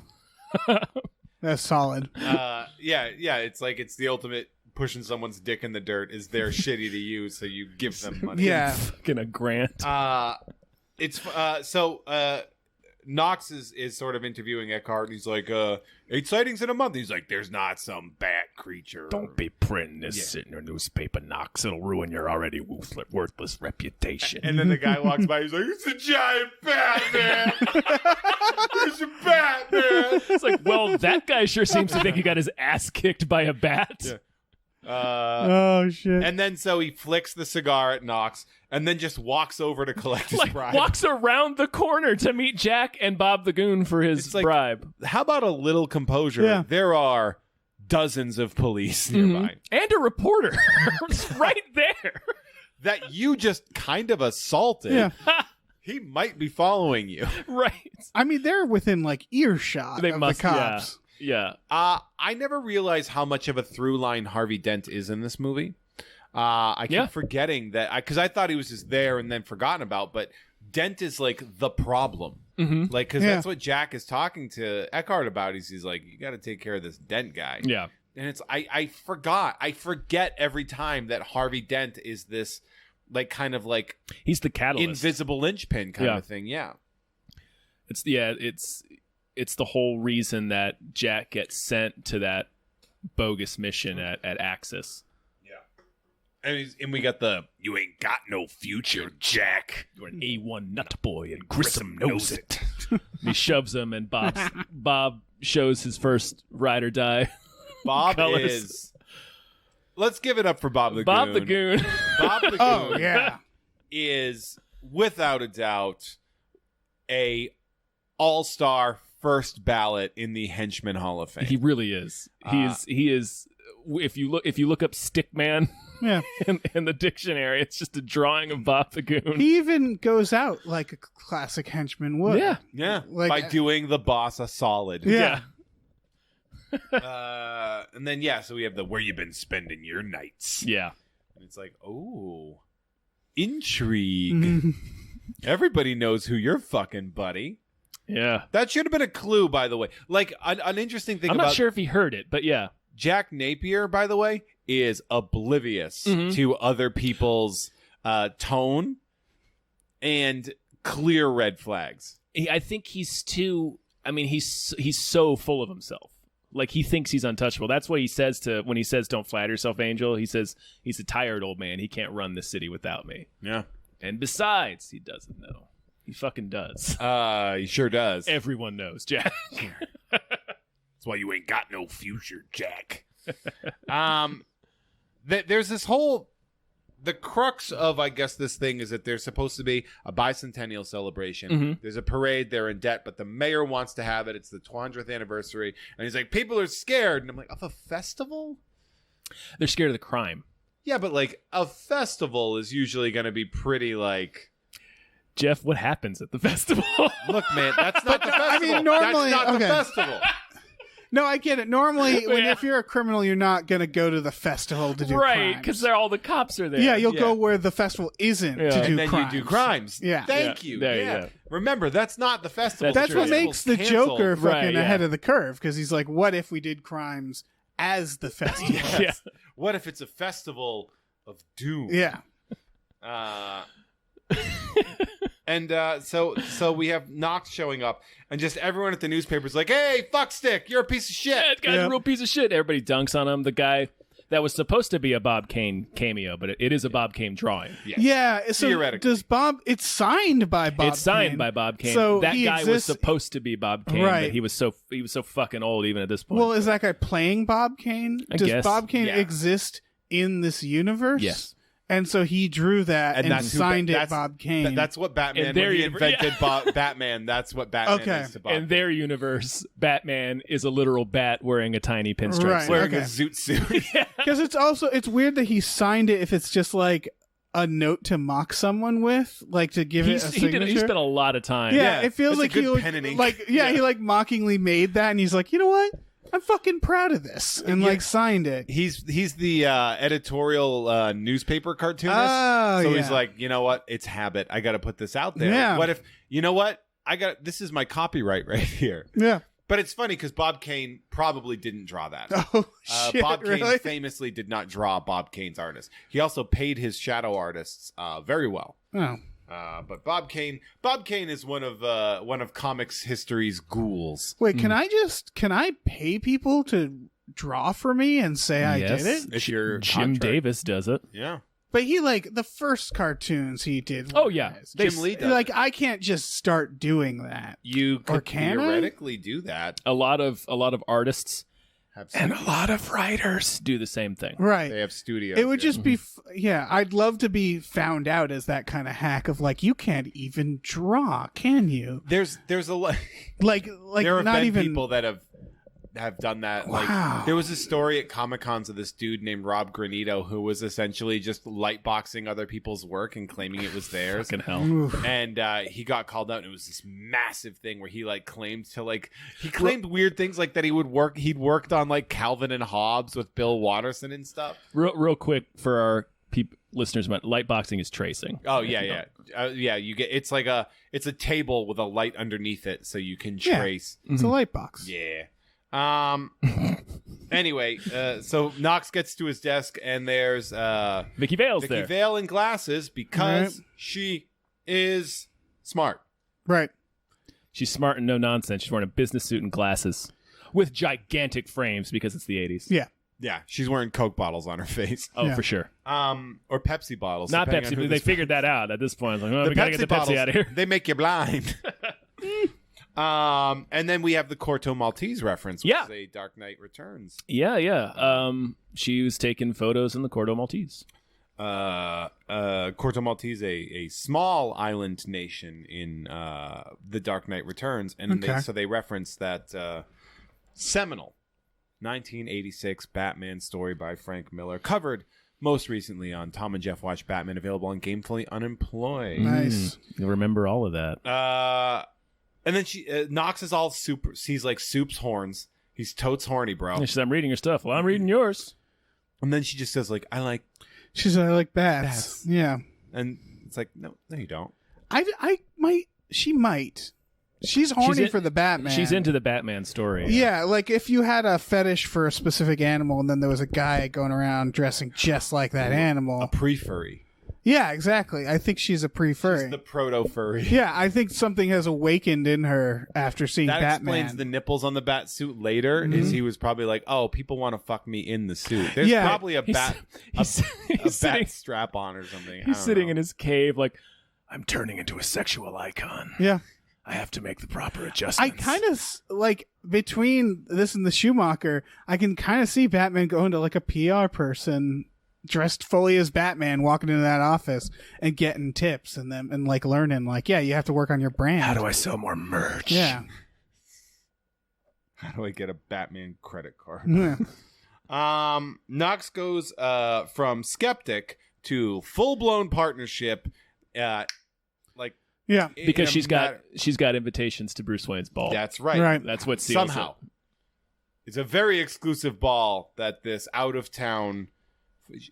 That's solid. It's like it's the ultimate pushing someone's dick in the dirt is they're shitty to you, so you give them money. Yeah. Fucking a grant. Knox is sort of interviewing Eckhart, and he's like, 8 sightings in a month. He's like, there's not some bat creature. Don't be printing this in your newspaper, Knox. It'll ruin your already worthless reputation. And then the guy walks by, he's like, it's a giant bat, man. There's a bat, man. It's like, well, that guy sure seems to think he got his ass kicked by a bat. Yeah. Oh shit! And then so he flicks the cigar at Knox, and then just walks over to collect his bribe. Walks around the corner to meet Jack and Bob the Goon for his bribe. How about a little composure? Yeah. There are dozens of police nearby, and a reporter right there that you just kind of assaulted. Yeah. He might be following you, right? I mean, they're within like earshot of the cops. Yeah. I never realized how much of a through line Harvey Dent is in this movie. I keep forgetting that because I thought he was just there and then forgotten about. But Dent is like the problem, like because that's what Jack is talking to Eckhart about. He's like, you got to take care of this Dent guy. Yeah. And it's I forget every time that Harvey Dent is this like kind of like he's the catalyst, invisible linchpin kind of thing. Yeah. It's the whole reason that Jack gets sent to that bogus mission at Axis. Yeah. And we got you ain't got no future, Jack. You're an A1 nut boy and Grissom knows it. He shoves him and Bob shows his first ride or die. Bob colors. is... Let's give it up for Bob the Goon. Bob the Goon. Bob the Goon Oh, yeah. is, without a doubt, a all-star first ballot in the Henchman Hall of Fame. He really is. He is. If you look up Stickman, in the dictionary, it's just a drawing of Bob the Goon. He even goes out like a classic henchman would. Yeah. Like, by doing the boss a solid. Yeah. And then so we have the where you been spending your nights. Yeah. And it's like, oh, intrigue. Everybody knows who you're fucking, buddy. Yeah. That should have been a clue, by the way. Like, an interesting thing I'm about... not sure if he heard it, but yeah. Jack Napier, by the way, is oblivious to other people's tone and clear red flags. I think he's too... I mean, he's so full of himself. Like, he thinks he's untouchable. That's what he says when he says, don't flatter yourself, Angel. He says, he's a tired old man. He can't run this city without me. Yeah. And besides, he doesn't know. He fucking does. He sure does. Everyone knows, Jack. That's why you ain't got no future, Jack. There's this whole... The crux of, I guess, this thing is that there's supposed to be a bicentennial celebration. There's a parade. They're in debt, but the mayor wants to have it. It's the 200th anniversary. And he's like, people are scared. And I'm like, of a festival? They're scared of the crime. Yeah, but like a festival is usually going to be pretty like... Jeff, what happens at the festival? Look, man, that's not the festival. I mean, normally, that's not the festival. No, I get it. Normally, if you're a criminal, you're not going to go to the festival to do crimes. Right, because all the cops are there. Yeah, you'll go where the festival isn't to do and then crimes. you do crimes. Yeah. Thank you. There you go. Remember, that's not the festival. That's what makes the Joker fucking Right, ahead of the curve, because he's like, what if we did crimes as the festival? Yeah. What if it's a festival of doom? Yeah. And so we have Knox showing up, and just everyone at the newspaper's like, hey, fuckstick, you're a piece of shit. Yeah, that guy's a real piece of shit. Everybody dunks on him. The guy that was supposed to be a Bob Kane cameo, but it is a Bob Kane drawing. Yes. Yeah. So theoretically. does Bob... It's signed by Bob It's signed Kane. by Bob Kane. So that he guy was exists... supposed to be Bob Kane, Right. but he was so fucking old even at this point. Well, is that guy playing Bob Kane? I Does guess. Bob Kane Yeah. exist in this universe? Yes. And so he drew that and that's signed it Bob Kane. That's what Batman, when he invented Batman, that's what Batman is to Bob. In their universe, Batman is a literal bat wearing a tiny pinstripe suit. Wearing a zoot suit. Because it's weird that he signed it if it's just like a note to mock someone with, like to give it a signature. He spent a lot of time. Yeah, it feels like he he mockingly made that, and he's like, you know what? I'm fucking proud of this, and like signed it. He's the editorial newspaper cartoonist. So he's like, you know what? It's habit. I got to put this out there. Yeah. What if, you know what? This is my copyright right here. Yeah. But it's funny because Bob Kane probably didn't draw that. Oh shit! Bob Kane really? famously did not draw Bob Kane's artists. He also paid his shadow artists very well. Oh. But Bob Kane is one of comics history's ghouls. Wait, can I pay people to draw for me and say I did it? It's your Jim contract. Davis does it. Yeah. But he the first cartoons he did. Oh yeah, Jim Lee does. Like I can't just start doing that. You could can I? theoretically do that. A lot of artists Have and a lot of writers do the same thing. Right. They have studios. It would just be I'd love to be found out as that kind of hack of like, you can't even draw, can you? There's a lot like there have not been even people that have done that. Wow. Like there was a story at Comic-Cons of this dude named Rob Granito who was essentially just light boxing other people's work and claiming it was theirs. Fucking hell. Oof. And he got called out, and it was this massive thing where he claimed weird things like that he'd worked on like Calvin and Hobbes with Bill Watterson and stuff. Real quick for our listeners, light boxing is tracing. Oh yeah. You get it's a table with a light underneath it, so you can trace. It's a light box. Yeah. Anyway, so Knox gets to his desk, and there's Vicky Vale's Vicky there. Vale in glasses because she is smart. Right. She's smart and no nonsense. She's wearing a business suit and glasses with gigantic frames because it's the 80s. Yeah. Yeah, she's wearing Coke bottles on her face. Oh, Yeah. for sure. Or Pepsi bottles. Not depending on Pepsi. who They this- figured that out at this point. Like, The we gotta get the Pepsi bottles, out of here. They make you blind. And then we have the Corto Maltese reference, which is a Dark Knight Returns. Yeah. She was taking photos in the Corto Maltese. Corto Maltese, a small island nation in the Dark Knight Returns, and they reference that seminal 1986 Batman story by Frank Miller, covered most recently on Tom and Jeff Watch Batman, available on Gamefully Unemployed. Nice. You'll remember all of that. And then Knox is all super. He's like Soup's horns. He's totes horny, bro. She said, I'm reading your stuff. Well, I'm reading yours. And then she just says like, She said I like bats. Yeah. and it's like, no, you don't. I might. She might. She's horny for the Batman. She's into the Batman story. Yeah, like if you had a fetish for a specific animal and then there was a guy going around dressing just like that animal. A pre-furry. Yeah, exactly. I think she's a pre-furry. She's the proto-furry. Yeah, I think something has awakened in her after seeing That Batman. explains the nipples on the bat suit later. Is he was probably like, oh, people want to fuck me in the suit. There's probably a bat bat strap on or something. He's sitting in his cave like, I'm turning into a sexual icon. Yeah. I have to make the proper adjustments. I kind of like between this and the Schumacher, I can kind of see Batman going to like a PR person dressed fully as Batman, walking into that office and getting tips and like learning like, yeah, you have to work on your brand. How do I sell more merch? Yeah. How do I get a Batman credit card? Yeah. Knox goes from skeptic to full-blown partnership. Yeah. Because she's got invitations to Bruce Wayne's ball. That's right. Right. That's what seals Somehow. it. It's a very exclusive ball that this out-of-town...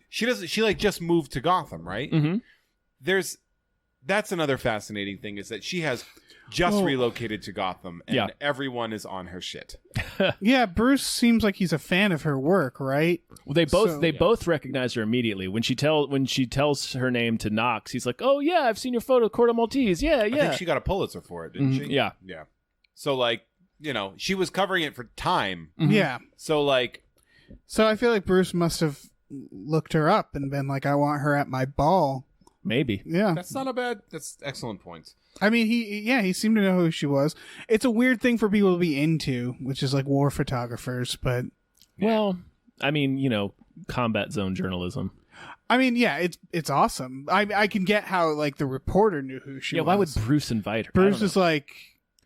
She like just moved to Gotham, right? Mm-hmm. That's another fascinating thing, is that she has just relocated to Gotham, and everyone is on her shit. Yeah, Bruce seems like he's a fan of her work, right? Well, they both recognize her immediately when she tells her name to Knox. He's like, "Oh yeah, I've seen your photo, Corto Maltese. Yeah, yeah." I think she got a Pulitzer for it, didn't she? Yeah. So like, she was covering it for Time. Mm-hmm. Yeah. So I feel like Bruce must have looked her up and been like, I want her at my ball. Maybe. Yeah. That's excellent points. I mean, he seemed to know who she was. It's a weird thing for people to be into, which is like war photographers, but... Well, I mean, combat zone journalism. I mean, yeah, it's awesome. I can get how like the reporter knew who she was. Yeah, why would Bruce invite her? Bruce is like,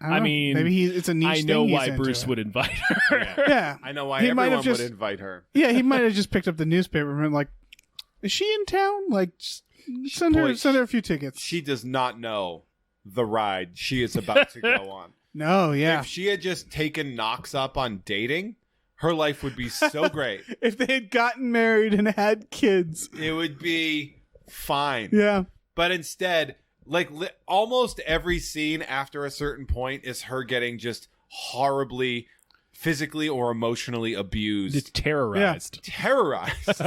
I mean, maybe it's a niche I know thing why he's into. Bruce would invite her. Yeah. I know why He might everyone have just- would invite her. Yeah, he might have just picked up the newspaper and been like, is she in town? Like, just send her a few tickets. She does not know the ride she is about to go on. No, yeah. If she had just taken Knox up on dating, her life would be so great. If they had gotten married and had kids. It would be fine. Yeah. But instead, like almost every scene after a certain point is her getting just horribly physically or emotionally abused. Just terrorized. Terrorized.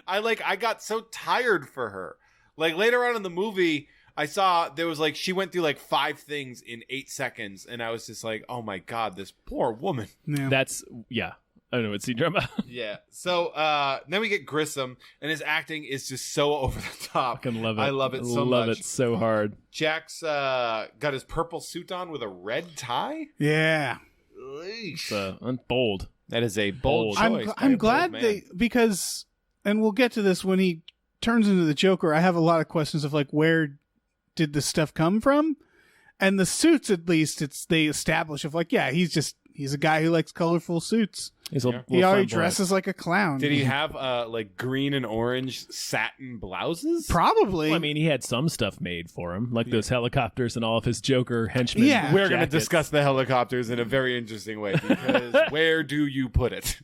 I got so tired for her. Like later on in the movie, I saw there was like she went through like 5 things in 8 seconds, and I was just like, oh my god, this poor woman. Yeah. That's I don't know what scene you're about. Yeah. So then we get Grissom, and his acting is just so over the top. I love it. I love it so love much. it so hard. Jack's got his purple suit on with a red tie. Yeah. It's bold. That is a bold choice. I'm glad because, and we'll get to this when he turns into the Joker. I have a lot of questions of like, where did this stuff come from? And the suits, at least, they establish of like, yeah, he's a guy who likes colorful suits. He already dresses like a clown. Did he have like green and orange satin blouses? Probably. Well, I mean, he had some stuff made for him, like those helicopters and all of his Joker henchmen. Yeah. We're going to discuss the helicopters in a very interesting way because where do you put it?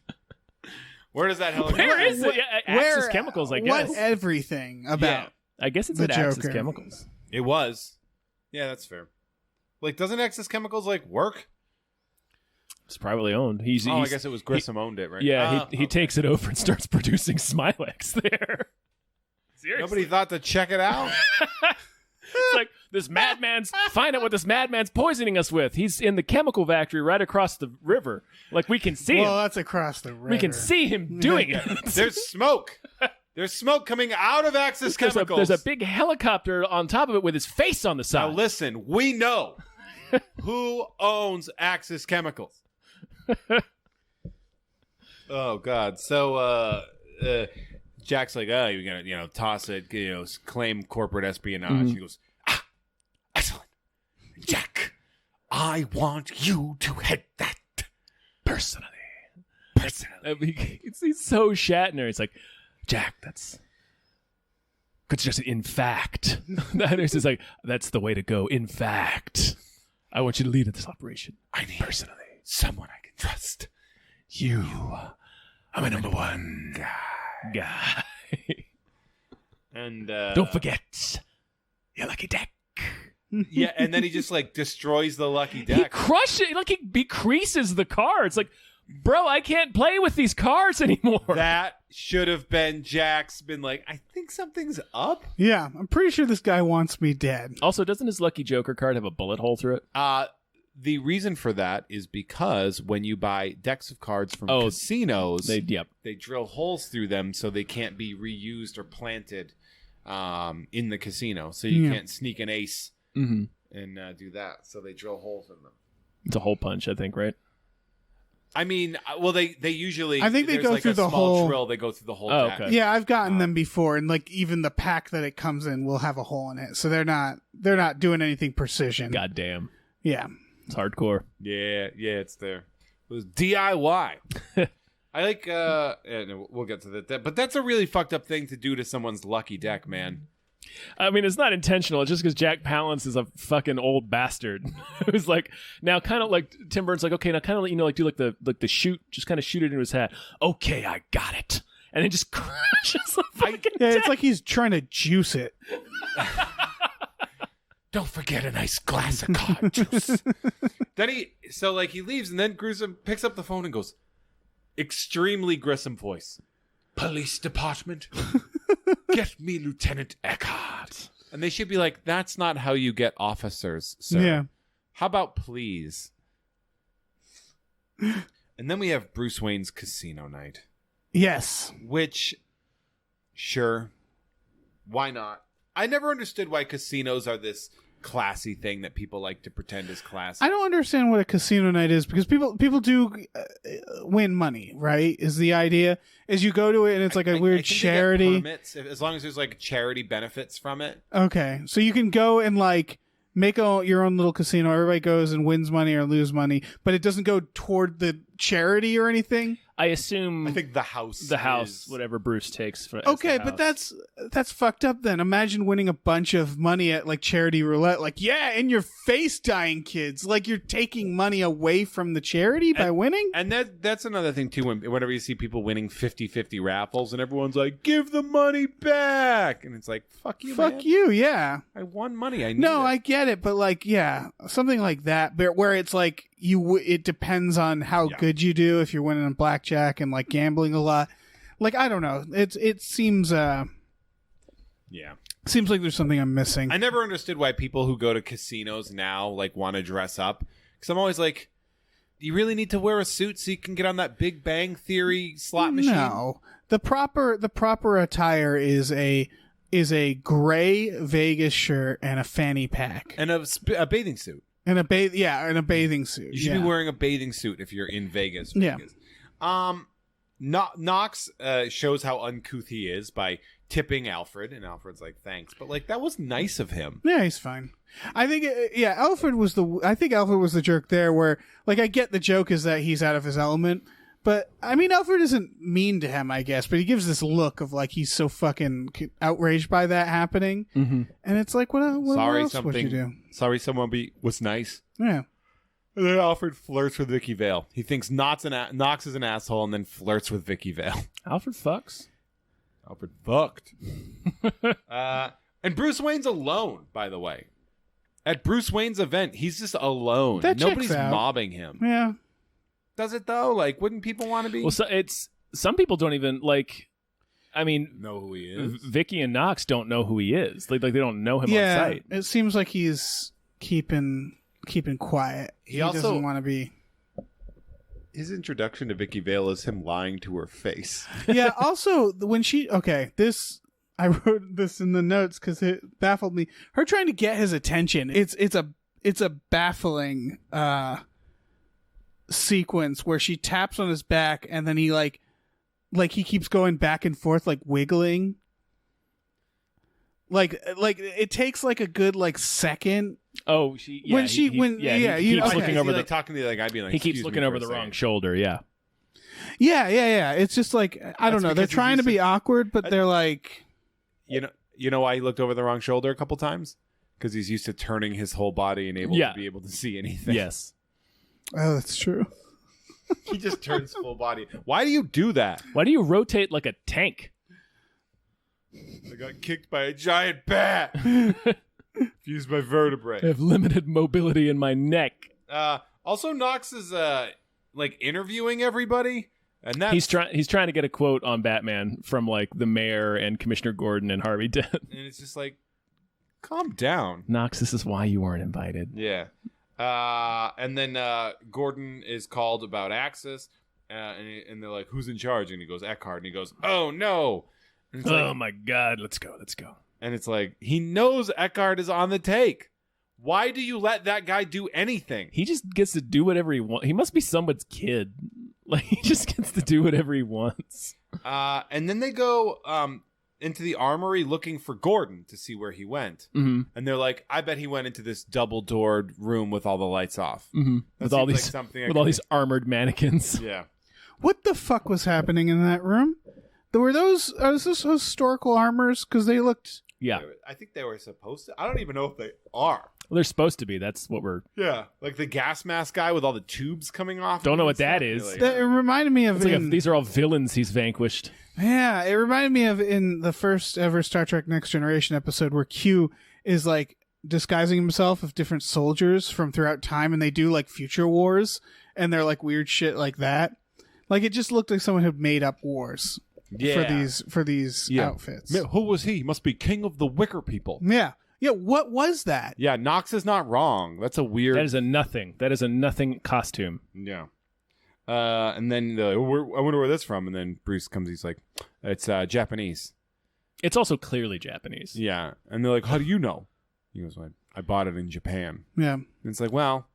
Where does that helicopter? Where is it? Axis Chemicals, I guess. What everything about? Yeah. I guess it's the at Axis Joker. Chemicals. It was. Yeah, that's fair. Like, doesn't Axis Chemicals like work? It's privately owned. I guess it was Grissom owned it, right? Yeah, he takes it over and starts producing Smilex there. Seriously. Nobody thought to check it out. It's like find out what this madman's poisoning us with. He's in the chemical factory right across the river. Like we can see Well, him. that's across the river. We can see him doing it. There's smoke. There's smoke coming out of Axis Chemicals. There's a big helicopter on top of it with his face on the Now side. listen, we know who owns Axis Chemicals. Oh God! So Jack's like, "Oh, you're gonna, toss it, claim corporate espionage." He goes, "Excellent, Jack. I want you to head that personally. I mean, he's so Shatner. It's like, Jack, that's just in fact. It's just like, that's the way to go. In fact, I want you to lead this operation. I need personally someone I can trust. You are my number one guy. And don't forget your lucky deck." Yeah, and then he just like destroys the lucky He deck. crushes it. Like he creases the cards. Like, bro, I can't play with these cards anymore. That should have been Jack's been like, I think something's up. Yeah, I'm pretty sure this guy wants me dead. Also, doesn't his lucky Joker card have a bullet hole through it? The reason for that is because when you buy decks of cards from casinos, they drill holes through them so they can't be reused or planted in the casino. So you can't sneak an ace and do that. So they drill holes in them. It's a hole punch, I think, right? I mean, well, they usually. I think they go like through a the small whole drill. They go through the whole. Oh, deck. okay. Yeah, I've gotten them before, and like even the pack that it comes in will have a hole in it, so they're not doing anything precision. God damn. Yeah. It's hardcore. Yeah, it's there. It was DIY. I like. We'll get to that, but that's a really fucked up thing to do to someone's lucky deck, man. I mean, it's not intentional. It's just because Jack Palance is a fucking old bastard who's like, now kind of like Tim Burton's like, okay, now kind of do like the shoot, just kind of shoot it into his hat. Okay, I got it, and then just crashes the fucking Yeah, deck. it's like he's trying to juice it. Don't forget a nice glass of cod juice. Then he leaves, and then Grissom picks up the phone and goes, extremely Grissom voice, "Police department, get me Lieutenant Eckhart." And they should be like, "That's not how you get officers, sir. Yeah. How about please?" And then we have Bruce Wayne's casino night, Yes. which, sure, why not? I never understood why casinos are this classy thing that people like to pretend is classy. I don't understand what a casino night is because people do win money, right? Is the idea is you go to it and it's like a weird charity. Permits, as long as there's like charity benefits from it. Okay, so you can go and like make your own little casino. Everybody goes and wins money or lose money, but it doesn't go toward the charity or anything. I assume. I think the house, whatever Bruce takes. Okay, but that's fucked up. Then imagine winning a bunch of money at like charity roulette. Like, yeah, in your face, dying kids. Like you're taking money away from the charity by winning. And that's another thing too. Whenever you see people winning 50-50 raffles, and everyone's like, "Give the money back," and it's like, "Fuck you, fuck man. you." Yeah, I won money. I get it, but like, yeah, something like that, but where it's like it depends on how good you do. If you're winning in blackjack and like gambling a lot, like I don't know, it seems seems like there's something I'm missing. I never understood why people who go to casinos now like want to dress up, because I'm always like, do you really need to wear a suit so you can get on that Big Bang Theory slot machine? No, the proper attire is a gray Vegas shirt and a fanny pack and a bathing suit. And a bathing suit. You should be wearing a bathing suit if you're in Vegas. Yeah. Knox shows how uncouth he is by tipping Alfred, and Alfred's like, "Thanks," but like that was nice of him. Yeah, he's fine. I think Alfred was the jerk there. Where like I get the joke is that he's out of his element, but I mean Alfred isn't mean to him, I guess, but he gives this look of like he's so fucking outraged by that happening, and it's like, what else would you do? Sorry, someone was nice. Yeah. And then Alfred flirts with Vicky Vale. He thinks Knox is an asshole, and then flirts with Vicky Vale. Alfred fucks. Alfred fucked. And Bruce Wayne's alone, by the way. At Bruce Wayne's event, he's just alone. Nobody's mobbing him. Yeah. Does it though? Like, wouldn't people want to be? Well, some people don't even like. I mean, know who he is. Vicky and Knox don't know who he is. Like they don't know him on sight. It seems like he's keeping quiet. He also doesn't want to be. His introduction to Vicky Vale is him lying to her face. Yeah. Also, when I wrote this in the notes because it baffled me. Her trying to get his attention. It's a baffling sequence where she taps on his back and then he like he keeps going back and forth like wiggling. Like it takes like a good like second. Oh, he keeps looking over talking to you like I'd be like he keeps looking over the wrong shoulder. Yeah. It's just like I don't know. They're trying to be awkward, but they're like, you know why he looked over the wrong shoulder a couple times? Because he's used to turning his whole body and to be able to see anything. Yes. Oh, that's true. He just turns full body. Why do you do that? Why do you rotate like a tank? I got kicked by a giant bat. Fused my vertebrae. I have limited mobility in my neck. Also, Knox is like interviewing everybody, and that's he's trying to get a quote on Batman from like the mayor and Commissioner Gordon and Harvey Dent. And it's just like, calm down, Knox. This is why you weren't invited. Yeah. And then Gordon is called about Axis, and they're like, "Who's in charge?" And he goes, "Eckhart." And he goes, "Oh no!" And it's oh my God, let's go. And it's like he knows Eckhart is on the take. Why do you let that guy do anything? He just gets to do whatever he wants. He must be someone's kid. Like he just gets to do whatever he wants. And then they go into the armory looking for Gordon to see where he went. Mm-hmm. And they're like, I bet he went into this double-doored room with all the lights off. Mm-hmm. With all these armored mannequins. Yeah. What the fuck was happening in that room? Were those historical armors? Because they looked... Yeah. I think they were supposed to. I don't even know if they are. Well, they're supposed to be. That's what we're... Yeah. Like the gas mask guy with all the tubes coming off. Don't know what that is. Like, it reminded me of... these are all villains he's vanquished. Yeah, it reminded me of in the first ever Star Trek Next Generation episode where Q is like disguising himself of different soldiers from throughout time, and they do like future wars, and they're like weird shit like that. Like it just looked like someone had made up wars for these outfits. Who was he? He must be king of the Wicker people. Yeah. Yeah, what was that? Yeah, Knox is not wrong. That's a weird... That is a nothing costume. Yeah. And then I wonder where that's from. And then Bruce comes. He's like, "It's Japanese." It's also clearly Japanese. Yeah. And they're like, "How do you know?" He goes, I bought it in Japan. Yeah. And it's like, well,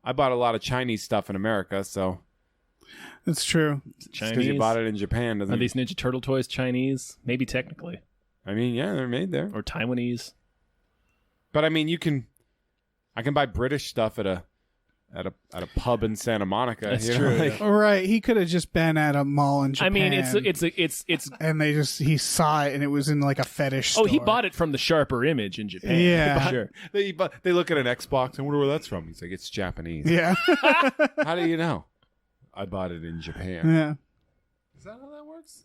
I bought a lot of Chinese stuff in America, so That's true. because you bought it in Japan doesn't Are these Ninja Turtle toys Chinese? Maybe technically. I mean, yeah, they're made there. Or Taiwanese. But I mean, I can buy British stuff at a pub in Santa Monica. That's you know? true. Like, All right, he could have just been at a mall in Japan. I mean, it's. and he saw it and it was in like a fetish store. Oh, he bought it from the Sharper Image in Japan. Yeah. Sure. they look at an Xbox and wonder where that's from. He's like, it's Japanese. Yeah. How do you know? I bought it in Japan. Yeah. Is that how that works?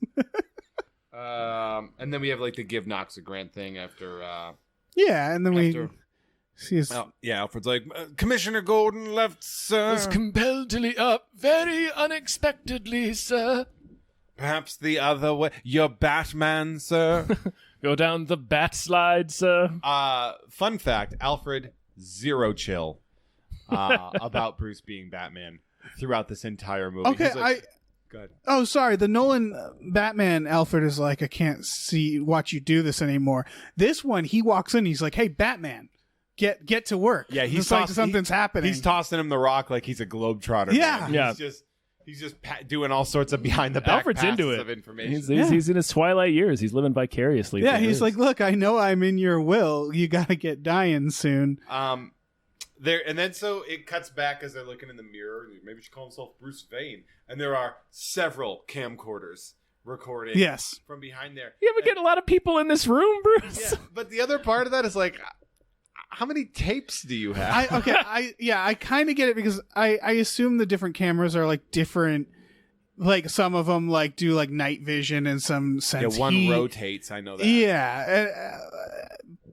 And then we have like the give Knox a grant thing after. Yeah, and then we After- see his. Yeah, Alfred's like, Commissioner Gordon left, sir. Was compelled to leave up very unexpectedly, sir. Perhaps the other way. You're Batman, sir. Go down the bat slide, sir. Fun fact, Alfred, zero chill about Bruce being Batman throughout this entire movie. Okay, He's like, go ahead. Oh, sorry. The Nolan Batman Alfred is like, I can't watch you do this anymore. This one, he walks in, he's like, hey, Batman, get to work. Yeah, It's like something's happening. He's tossing him the rock like he's a globetrotter. Yeah. man. Yeah. He's just doing all sorts of behind the back Alfred's passes into it. of information. He's in his twilight years. He's living vicariously. Yeah, through he's this. like, look, I know I'm in your will. You got to get dying soon. There and then so it cuts back as they're looking in the mirror. Maybe he should call himself Bruce Wayne. And there are several camcorders recording Yes. from behind there. You ever get a lot of people in this room, Bruce? Yeah, but the other part of that is like, how many tapes do you have? I kind of get it because I assume the different cameras are like different. Like some of them like do like night vision and some sense one heat. rotates. I know that. Yeah,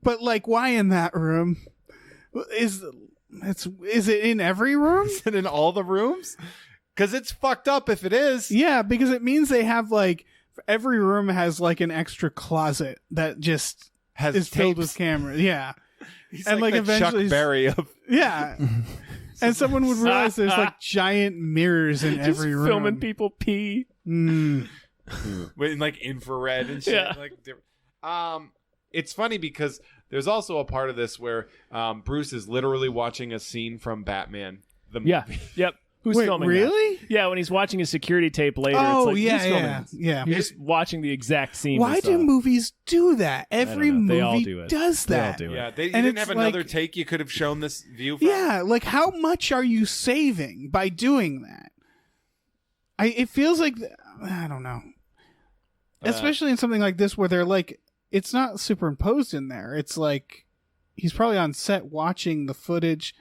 but like, why in that room? Is it in every room? Is it in all the rooms? Because it's fucked up if it is. Yeah, because it means they have like every room has like an extra closet that just is filled with cameras. Yeah, He's and like the eventually Chuck Berry of yeah. And someone would realize there's like giant mirrors in Just every room. filming people pee. Mm. in like infrared and shit. Yeah. Like, it's funny because there's also a part of this where Bruce is literally watching a scene from Batman. The Yeah. movie. Yep. Who's Wait, filming really? that? Yeah, when he's watching his security tape later, Oh, it's like, yeah, who's filming yeah, this? yeah. You're just watching the exact scene. Why we do saw. movies do that? Every know. They all movie do it. does They all that. do it. Yeah, you And didn't it's have another like- take you could have shown this view from? Yeah, like how much are you saving by doing that? It feels like I don't know. Especially in something like this where they're like it's not superimposed in there. It's like he's probably on set watching the footage.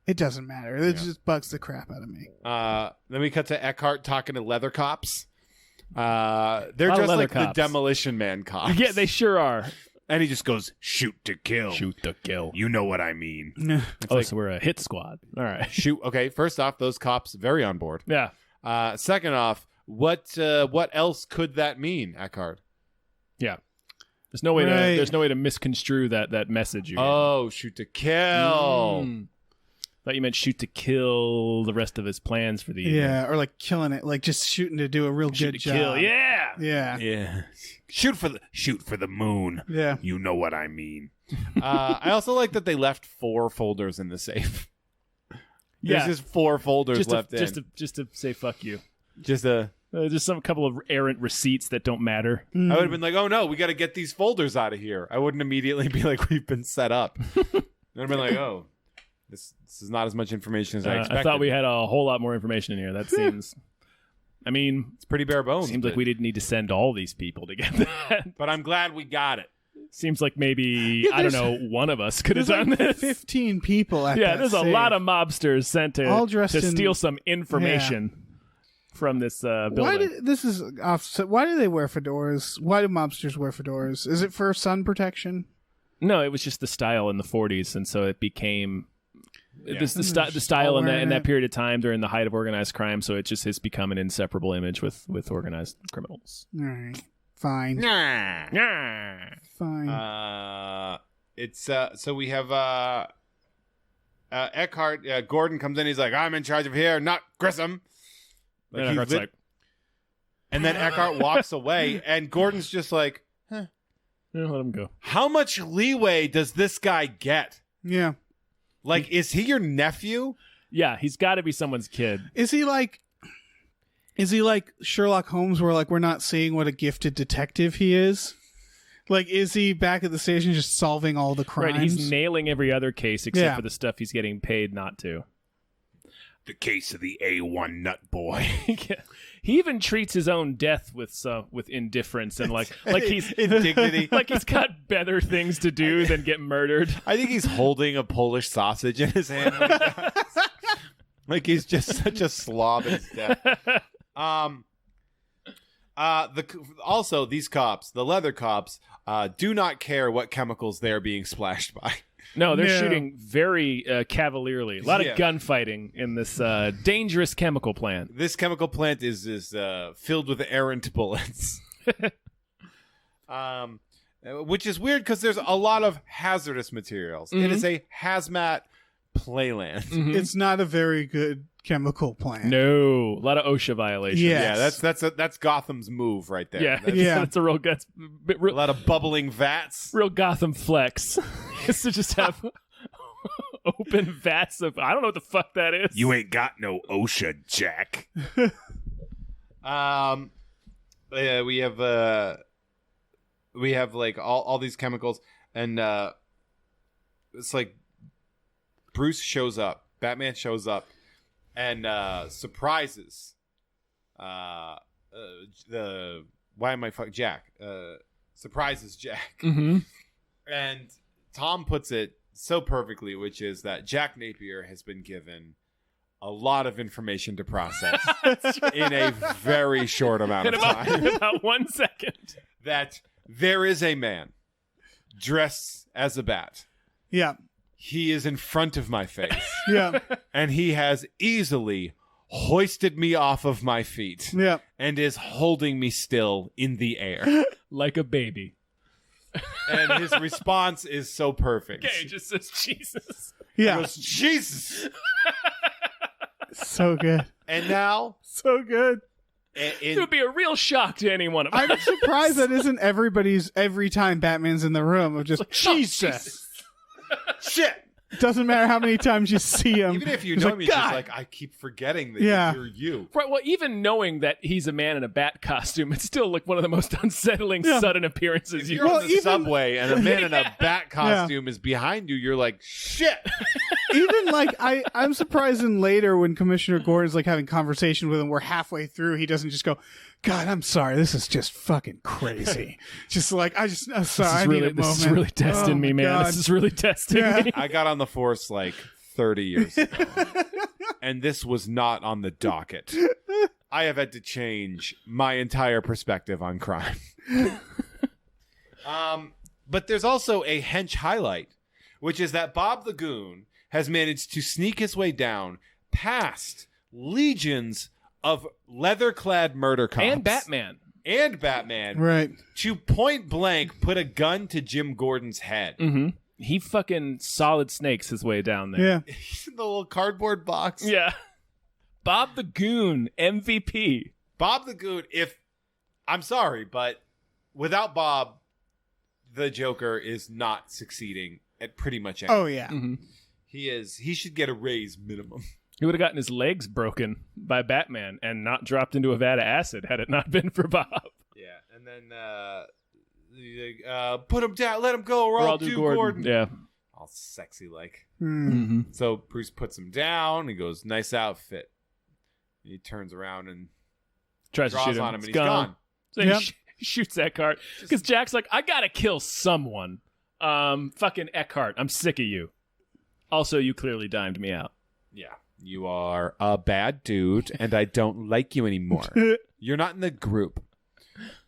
It doesn't matter. It just bugs the crap out of me. Then we cut to Eckhart talking to leather cops. They're lot of just leather like cops. the Demolition Man cops. Yeah, they sure are. And he just goes, shoot to kill. Shoot to kill. You know what I mean. So we're a hit squad. All right. Shoot. Okay, first off, those cops very on board. Yeah. Second off, what else could that mean, Eckhart? Yeah. There's no way Right. to misconstrue that message. You Oh, shoot to kill. Thought you meant shoot to kill the rest of his plans for the evening. Yeah, or like killing it, like just shooting to do a real Shoot good to job. kill. Yeah. Yeah. Yeah. Shoot for the moon. Yeah. You know what I mean. I also like that they left 4 folders in the safe. Yeah. There's just 4 folders Just left to, in. just to say fuck you. Just Just couple of errant receipts that don't matter. I would have been like, oh no, we got to get these folders out of here. I wouldn't immediately be like, we've been set up. I'd have been like, oh, this is not as much information as I expected. I thought we had a whole lot more information in here. That seems. I mean, It's pretty bare bones. seems like but- we didn't need to send all these people to get that. But I'm glad we got it. Seems like maybe Yeah, I don't there's- know, one of us could have There's done like this. 15 people at Yeah, that there's a safe. lot of mobsters sent to All dressed in- steal some information from this building. Why did this is offset? Why do they wear fedoras? Why do mobsters wear fedoras? Is it for sun protection? No, it was just the style in the 40s, and so it became the style all in wearing that it. period of time during the height of organized crime. So it just has become an inseparable image with organized criminals. All right, fine, Yeah. fine. It's so we have Eckhart. Gordon comes in. He's like, I'm in charge of here, not Grissom. And he Eckhart's lit- like, and then Eckhart walks away, and Gordon's just like, yeah, let him go. how much leeway does this guy get? Yeah. Like, is he your nephew? Yeah, he's got to be someone's kid. Is he like Sherlock Holmes, where like we're not seeing what a gifted detective he is? Like, is he back at the station just solving all the crimes? Right, he's nailing every other case except for the stuff he's getting paid not to. The case of the A1 nut boy. Yeah. He even treats his own death with indifference and like he's indignity. Like he's got better things to do than get murdered. I think he's holding a Polish sausage in his hand. Like he's just such a slob in his death. Also, these cops, the leather cops, do not care what chemicals they're being splashed by. No, they're shooting very cavalierly. A lot of gunfighting in this dangerous chemical plant. This chemical plant is filled with errant bullets. Which is weird because there's a lot of hazardous materials. Mm-hmm. It is a hazmat playland. Mm-hmm. It's not a very good chemical plant. No, a lot of OSHA violations. Yes. Yeah, that's Gotham's move right there. Yeah, that's a real guts. A lot of bubbling vats. Real Gotham flex. Is to just have open vats of I don't know what the fuck that is. You ain't got no OSHA, Jack. We have like all these chemicals, and it's like Bruce shows up, Batman shows up, and surprises Jack surprises Jack. Mm-hmm. And Tom puts it so perfectly, which is that Jack Napier has been given a lot of information to process in a very short amount of time. In about 1 second. That there is a man dressed as a bat. Yeah. He is in front of my face. Yeah. And he has easily hoisted me off of my feet. Yeah. And is holding me still in the air. Like a baby. And his response is so perfect. Okay, he just says Jesus. Yeah. He goes, Jesus. So good. And now, so good. It would be a real shock to anyone. I'm surprised that isn't every time Batman's in the room of just like, Jesus. Shit. Doesn't matter how many times you see him. Even if you know him, you're just like, I keep forgetting that you're you. Right, well, even knowing that he's a man in a bat costume, it's still like one of the most unsettling sudden appearances if you're on the subway and a man in a bat costume is behind you, you're like, shit. Even like, I'm surprised in later when Commissioner Gordon's like having conversation with him, we're halfway through, he doesn't just go, God, I'm sorry, this is just fucking crazy. Just like, I'm sorry, I need a moment. This is really testing me, man. God. This is really testing me. I got on the force like 30 years ago, and this was not on the docket. I have had to change my entire perspective on crime. But there's also a hench highlight, which is that Bob the Goon has managed to sneak his way down past legions of leather-clad murder cops. And Batman. Right. To point blank put a gun to Jim Gordon's head. Mm-hmm. He fucking solid snakes his way down there. Yeah. He's in the little cardboard box. Yeah. Bob the Goon, MVP. Bob the Goon, I'm sorry, but without Bob, the Joker is not succeeding at pretty much anything. Oh, yeah. Mm-hmm. He should get a raise minimum. He would have gotten his legs broken by Batman and not dropped into a vat of acid had it not been for Bob. Yeah, and then put him down, let him go, or I'll do Gordon. Yeah. All sexy like. Mm-hmm. So Bruce puts him down. He goes, nice outfit. He turns around and tries to shoot him. On him, and he's gone. So he shoots Eckhart because Jack's like, I gotta kill someone. Fucking Eckhart, I'm sick of you. Also, you clearly dimed me out. Yeah. You are a bad dude, and I don't like you anymore. You're not in the group.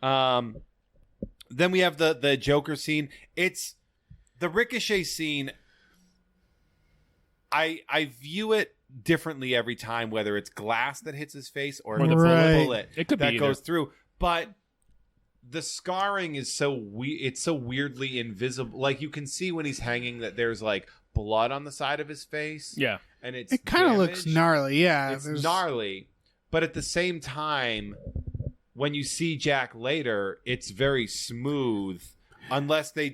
Then we have the Joker scene. It's the Ricochet scene. I view it differently every time, whether it's glass that hits his face or the bullet it could that be goes through. But the scarring is it's so weirdly invisible. Like you can see when he's hanging that there's like blood on the side of his face. Yeah. And it kind of looks gnarly. Yeah. It's gnarly. But at the same time, when you see Jack later, it's very smooth unless they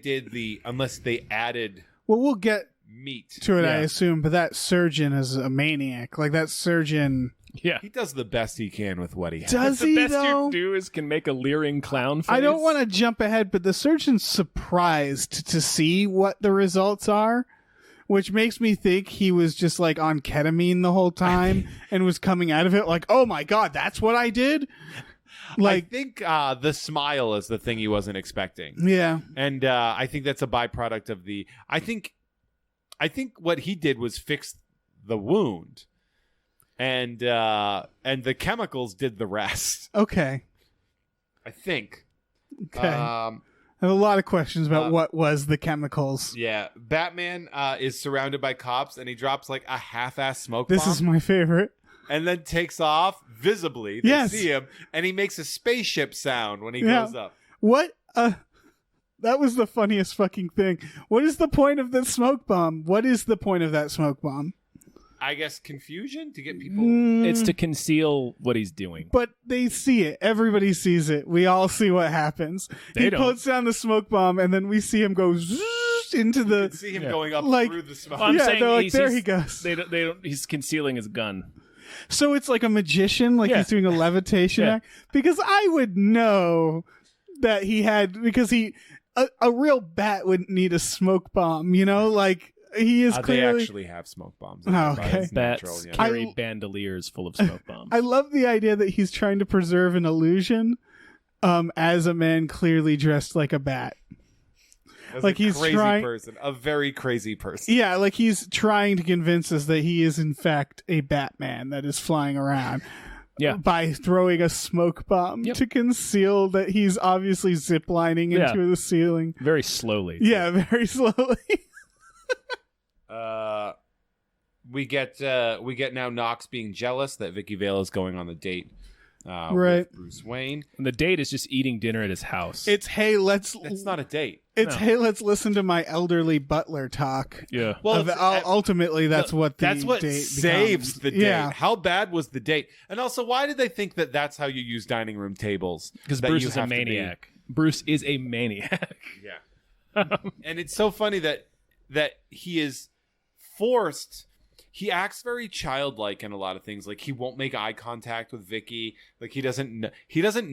added. Well, we'll get meat to it, Yeah. I assume. But that surgeon is a maniac. Like that surgeon. Yeah. He does the best he can with what he has. Does The he best though? you do is can make a leering clown face. I don't want to jump ahead, but the surgeon's surprised to see what the results are, which makes me think he was just like on ketamine the whole time and was coming out of it like, oh my God, that's what I did? Like, I think the smile is the thing he wasn't expecting. yeah. And I think that's a byproduct of the... I think what he did was fix the wound. And the chemicals did the rest. Okay. I think. Okay. I have a lot of questions about what was the chemicals. Yeah. Batman is surrounded by cops, and he drops like a half-ass smoke This bomb. is my favorite. And then takes off visibly. They Yes. see him, and he makes a spaceship sound when he Yeah. goes up. What? That was the funniest fucking thing. What is the point of the smoke bomb? What is the point of that smoke bomb? I guess confusion to get people. It's to conceal what he's doing. But they see it. Everybody sees it. We all see what happens. They He don't. puts down the smoke bomb, and then we see him go zzz into You the. can see him Yeah. going up Like- through the smoke. I'm Yeah, saying they're like, he's- there he's- he goes. They don't. He's concealing his gun. So it's like a magician, like Yeah. he's doing a levitation Yeah. act. Because I would know that he had, because a real bat wouldn't need a smoke bomb, you know? Like, he is They clearly. actually have smoke bombs. Oh, okay. It's natural, Bats yeah. carry bandoliers full of smoke bombs. I love the idea that he's trying to preserve an illusion as a man clearly dressed like a bat. As like a he's crazy trying- person, a very crazy person. Yeah, like he's trying to convince us that he is in fact a Batman that is flying around. Yeah. By throwing a smoke bomb Yep. to conceal that he's obviously ziplining into Yeah. the ceiling. Very slowly. Yeah, very slowly. We get now Knox being jealous that Vicky Vale is going on the date Right. with Bruce Wayne. And the date is just eating dinner at his house. It's hey, let's That's not a date. it's No. hey, let's listen to my elderly butler talk. yeah. Well, Ultimately, that's what the that's what date saves becomes. the date. Yeah. How bad was the date? And also, why did they think that that's how you use dining room tables? Because That Bruce you is a have to be- maniac. Bruce is a maniac. Yeah. And it's so funny that he is forced. He acts very childlike in a lot of things. Like he won't make eye contact with Vicky. Like he doesn't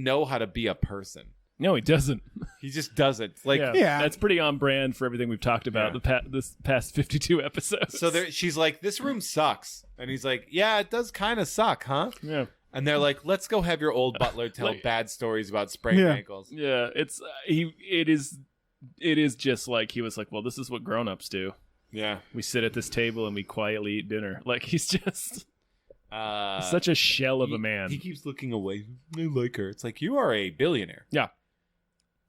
know how to be a person. No, he doesn't. He just doesn't. Like Yeah. That's pretty on brand for everything we've talked about this past 52 episodes. so she's like, this room sucks, and he's like, yeah, it does kind of suck, huh? Yeah. And they're like, let's go have your old butler tell Like- bad stories about sprained Yeah. ankles. Yeah, it's it is just like he was like, well, this is what grown-ups do. Yeah. We sit at this table and we quietly eat dinner. Like he's just such a shell of a man. He keeps looking away. I like her. It's like, you are a billionaire. Yeah.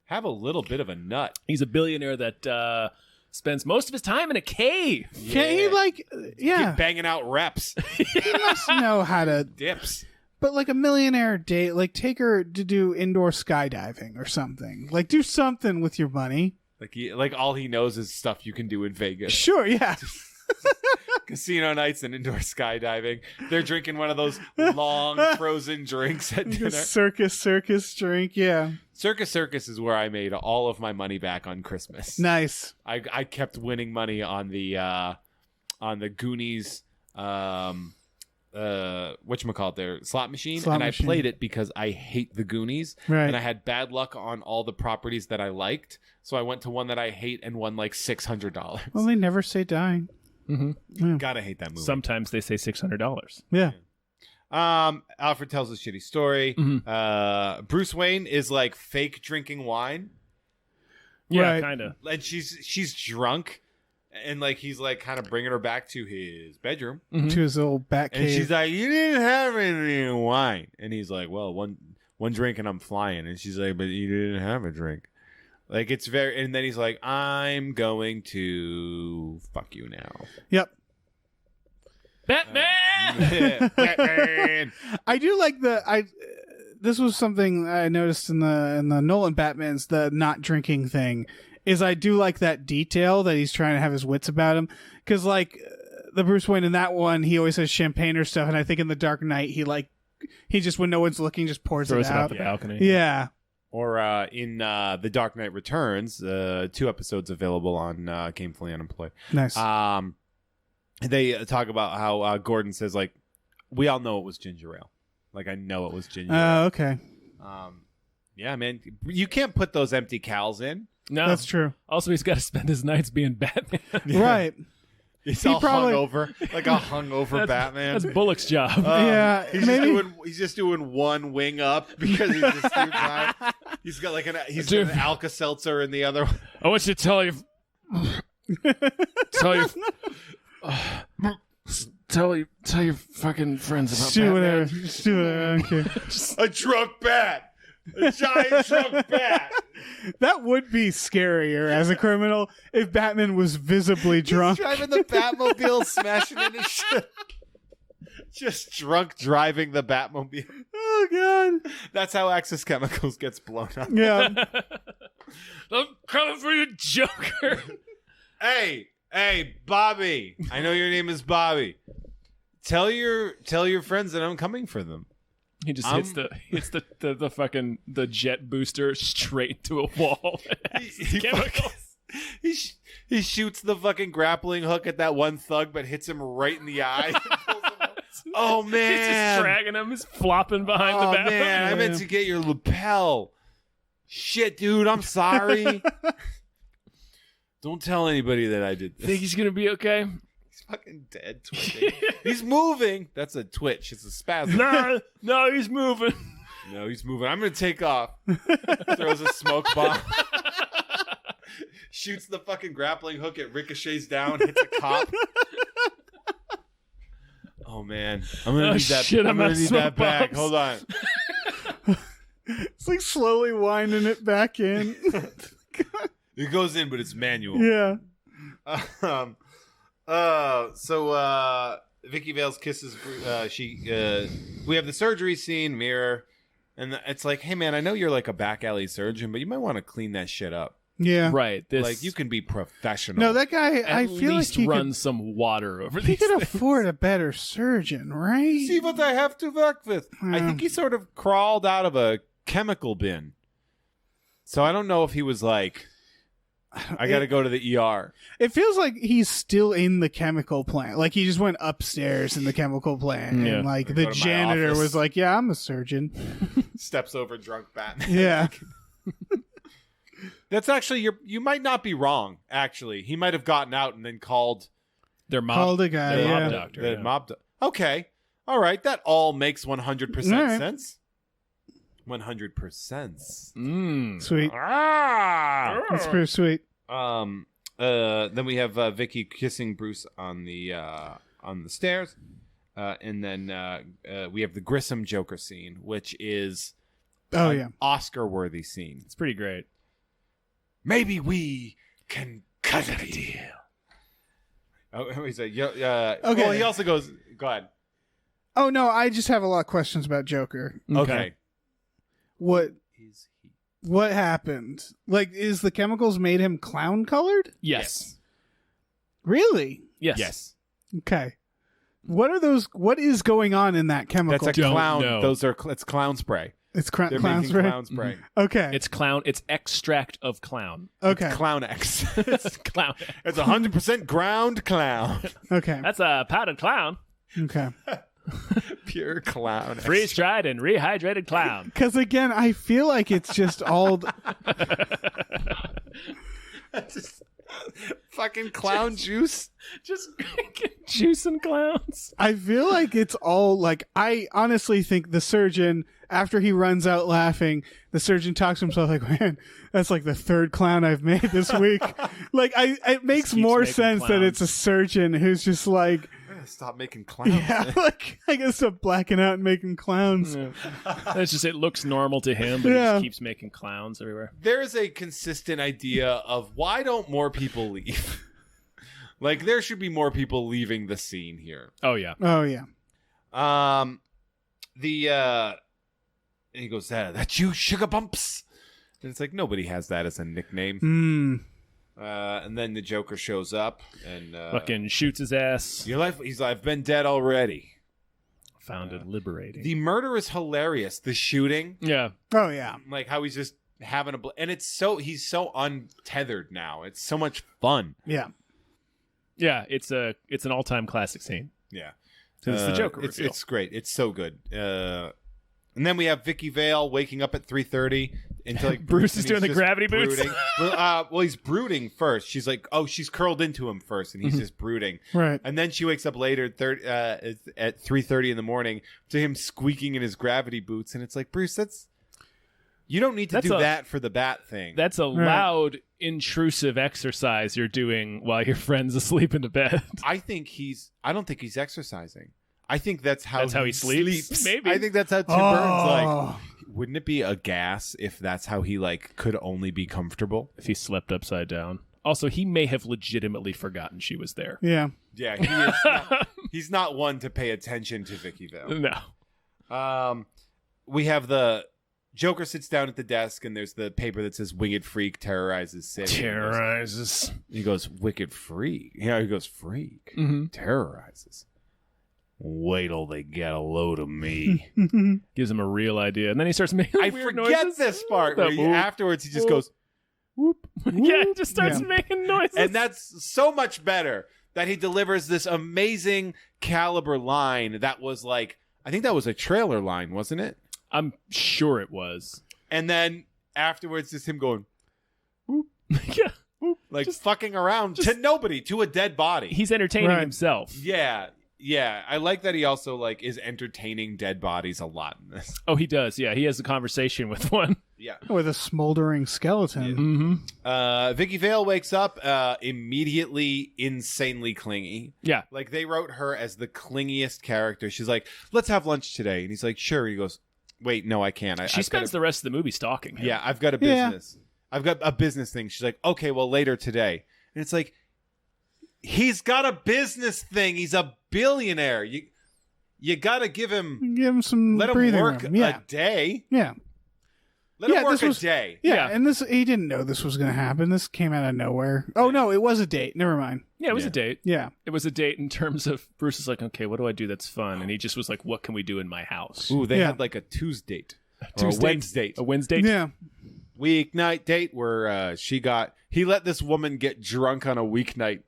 Have a little bit of a nut. He's a billionaire that spends most of his time in a cave. Can't he like yeah. Keep banging out reps. He must know how to Dips. but like a millionaire date, like take her to do indoor skydiving or something. Like do something with your money. Like all he knows is stuff you can do in Vegas. Sure, yeah. Casino nights and indoor skydiving. They're drinking one of those long frozen drinks at Like dinner. a circus drink, yeah. Circus is where I made all of my money back on Christmas. Nice. I kept winning money on the Goonies whatchamacallit their slot machine. Slot and machine. I played it because I hate the Goonies. Right. And I had bad luck on all the properties that I liked. So I went to one that I hate and won like $600. Well, they never say dying. Gotta hate that movie. Sometimes they say $600. Yeah. Alfred tells a shitty story. Mm-hmm. Bruce Wayne is like fake drinking wine. Yeah, Right. kind of. And she's drunk. And like he's like kind of bringing her back to his bedroom. Mm-hmm. To his little bat And cave. she's like, you didn't have any wine. And he's like, well, one drink and I'm flying. And she's like, but you didn't have a drink. Like, it's very... And then he's like, I'm going to fuck you now. Yep. Batman! Batman! I do like this was something I noticed in the Nolan Batmans, the not drinking thing, is I do like that detail that he's trying to have his wits about him. Because, like, the Bruce Wayne in that one, he always has champagne or stuff, and I think in The Dark Knight, he just, when no one's looking, just pours Throws it it out. off the balcony. Yeah. or in The Dark Knight Returns, 2 episodes available on Gamefully Unemployed. Nice. They talk about how Gordon says, like, we all know it was ginger ale. Like, I know it was ginger ale. Oh, okay. Yeah, man. You can't put those empty cals in. No, That's true. Also, he's got to spend his nights being Batman. Right. He's all hungover, like a hungover Batman. That's Bullock's job. Yeah, He's just doing one wing up because he's just too tired. He's got like an Alka-Seltzer in the other one. I want you to tell you, tell your fucking friends about Just do Batman. whatever. Just do whatever. I don't care. A drunk bat. A giant drunk bat. That would be scarier as a criminal if Batman was visibly drunk. He's driving the Batmobile, smashing into shit. Just drunk driving the Batmobile. Oh, God. That's how Axis Chemicals gets blown up. Yeah. I'm coming for you, Joker. Hey, Bobby. I know your name is Bobby. Tell your friends that I'm coming for them. He just hits the fucking the jet booster straight to a wall. He shoots the fucking grappling hook at that one thug, but hits him right in the eye. Oh man! He's just dragging him. He's flopping behind the back. Oh man! I meant to get your lapel. Shit, dude. I'm sorry. Don't tell anybody that I did this. Think he's gonna be okay? He's fucking dead. Twitching. He's moving. That's a twitch. It's a spasm. No, he's moving. No, he's moving. I'm gonna take off. Throws a smoke bomb. Shoots the fucking grappling hook. It ricochets down. Hits a cop. Oh man, I'm gonna need that. Shit, I'm gonna need that bombs. back. Hold on. It's like slowly winding it back in. It goes in, but it's manual. Yeah. So Vicky Vale's kisses. We have the surgery scene, mirror, and it's like, hey man, I know you're like a back alley surgeon, but you might want to clean that shit up. Yeah. Right. This, Like you can be professional. No, that guy, at I feel like least he run could, some water over he these could things. afford a better surgeon, right? See what I have to work with. I think he sort of crawled out of a chemical bin. So I don't know if he was like, I got to go to the ER. It feels like he's still in the chemical plant. Like he just went upstairs in the chemical plant. Yeah. And like Go the to my janitor office. was like, yeah, I'm a surgeon. Steps over drunk Batman. Yeah. That's actually, you might not be wrong, actually. He might have gotten out and then called Their mob, Called a guy, their yeah. mob doctor. the yeah. mob. Okay. All right. That all makes 100% All right. sense. 100%. Sweet. Ah! That's pretty sweet. Then we have Vicky kissing Bruce on the stairs, and then we have the Grissom Joker scene, which is Oh, an yeah. Oscar-worthy scene. It's pretty great. Maybe we can cut a deal. Oh, he's like, okay. Well, he also goes, go ahead. Oh, no, I just have a lot of questions about Joker. Okay. What Is he? What happened? Like, is the chemicals made him clown colored? Yes. Really? Yes. Yes. Okay. What are those? What is going on in that chemical? That's a Don't clown. know. It's clown spray. It's They're clown making spray. clown spray. Okay. It's clown. It's extract of clown. Okay. Clown X. It's clown. It's 100% ground clown. Okay. That's a powdered clown. Okay. Pure clown. Freeze dried and rehydrated clown. Because again, I feel like it's just all. Just fucking clown juice. Just juicing clowns. I feel like it's all like. I honestly think the surgeon, after he runs out laughing, the surgeon talks to himself like, "Man, that's like the third clown I've made this week." Like, it makes keeps more making sense that clowns. it's a surgeon who's just like, Stop making clowns. yeah, like I guess stop blacking out and making clowns. It's just it looks normal to him, but he Yeah. just keeps making clowns everywhere. There is a consistent idea of why don't more people leave? Like there should be more people leaving the scene here. Oh yeah. Oh yeah. And he goes, "That's you, Sugar Bumps." And it's like nobody has that as a nickname. Hmm. And then the Joker shows up and Fucking shoots his ass. your life. He's like, "I've been dead already." Found it liberating. The murder is hilarious. The shooting, yeah. Oh yeah. like how he's just having and he's so untethered now. It's so much fun. Yeah. Yeah, it's an all-time classic scene. Yeah. It's the Joker It's reveal. great. It's so good. And then we have Vicky Vale waking up at 3:30 until like, Bruce is doing the gravity boots. Well, he's brooding first. She's like, oh, she's curled into him first, and he's just brooding. Right. And then she wakes up later at 3:30 in the morning to him squeaking in his gravity boots, and it's like, Bruce, you don't need to do that for the bat thing. That's a loud, intrusive exercise you're doing while your friend's asleep in the bed. I don't think he's exercising. I think that's how he sleeps. Maybe. I think that's how Tim Burton's like. Wouldn't it be a gas if that's how he like could only be comfortable? If he slept upside down. Also, he may have legitimately forgotten she was there. Yeah. Yeah, he is he's not one to pay attention to Vicky Vale. No. We have the Joker sits down at the desk, and there's the paper that says "Winged Freak terrorizes city." Terrorizes. He goes, "Wicked freak." Yeah, he goes, "Freak terrorizes." Wait till they get a load of me. Gives him a real idea, and then he starts making I weird forget noises. this part. Where afterwards, he just goes, "Whoop!" Yeah, he just starts making noises, and that's so much better that he delivers this amazing caliber line. That was like, I think that was a trailer line, wasn't it? I'm sure it was. And then afterwards, just him going, "Whoop!" Yeah, whoop. Like just fucking around to nobody, to a dead body. He's entertaining himself. Yeah, I like that he also like is entertaining dead bodies a lot in this. Oh, he does. Yeah, he has a conversation with one. Yeah, with a smoldering skeleton. Mm-hmm. Vicky Vale wakes up immediately insanely clingy. Yeah, like they wrote her as the clingiest character. She's like, "Let's have lunch today," and he's like, "Sure." He goes, "Wait, no, I can't." She spends the rest of the movie stalking him. Yeah, I've got a business. I've got a business thing. She's like, "Okay, well, later today," and it's like, he's got a business thing. He's a billionaire. You got to give him some let him work room. Yeah. a day. Yeah. Let him work a day. Yeah, and he didn't know this was going to happen. This came out of nowhere. Oh, no, it was a date. Never mind. Yeah, it was a date. Yeah. It was a date in terms of Bruce is like, okay, what do I do that's fun? And he just was like, what can we do in my house? Ooh, they had like a Tuesday date. Or a Wednesday. A Wednesday? Yeah. Weeknight date where he let this woman get drunk on a weeknight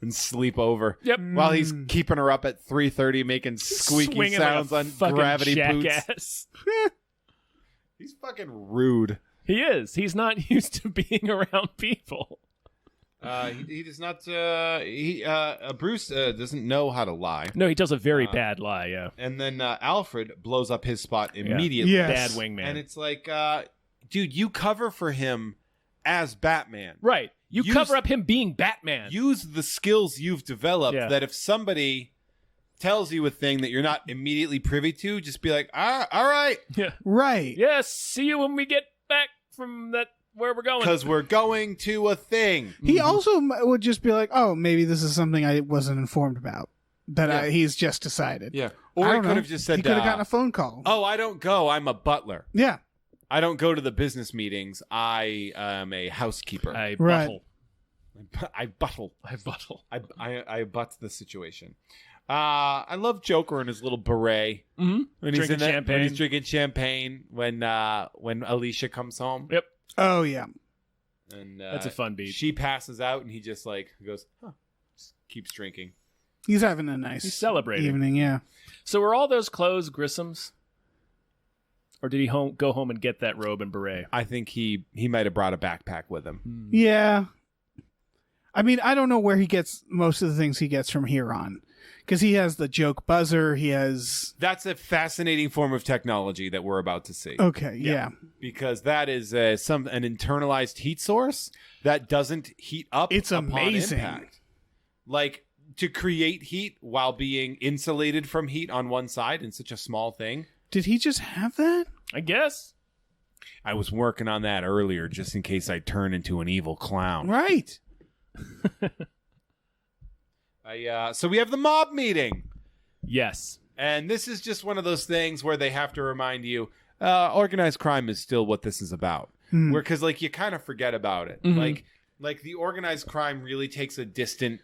and sleep over. Yep. While he's keeping her up at 3:30 making squeaky swinging sounds like on gravity jackass. boots. He's fucking rude. He is. He's not used to being around people. He does not. Bruce doesn't know how to lie. No, he tells a very bad lie. Yeah. And then Alfred blows up his spot immediately. Yes. Bad wingman. And it's like, dude, you cover for him as Batman. Right. You cover up him being Batman. Use the skills you've developed that if somebody tells you a thing that you're not immediately privy to, just be like, all right. Yeah. Right. Yes. See you when we get back from where we're going. Because we're going to a thing. He also would just be like, oh, maybe this is something I wasn't informed about. That he's just decided. Yeah. Or he could have just said, he could have gotten a phone call. Oh, I don't go. I'm a butler. Yeah. I don't go to the business meetings. I am a housekeeper. I Right. buttle. I butt the situation. I love Joker and his little beret. Mm-hmm. When Drinking champagne. When he's drinking champagne. When Alicia comes home. Yep. Oh, yeah. And that's a fun beat. She passes out and he just goes, just keeps drinking. He's having a nice He's celebrating. evening, yeah. So were all those clothes Grissom's? Or did he go home and get that robe and beret? I think he might have brought a backpack with him. Yeah. I mean, I don't know where he gets most of the things he gets from here on. Because he has the joke buzzer, he has... That's a fascinating form of technology that we're about to see. Okay, yeah. Because that is an internalized heat source that doesn't heat up It's upon amazing. impact. Like, to create heat while being insulated from heat on one side in such a small thing. Did he just have that? I guess. I was working on that earlier just in case I turn into an evil clown. Right. So we have the mob meeting. Yes. And this is just one of those things where they have to remind you, organized crime is still what this is about. Because you kind of forget about it. Mm-hmm. Like the organized crime really takes a distant...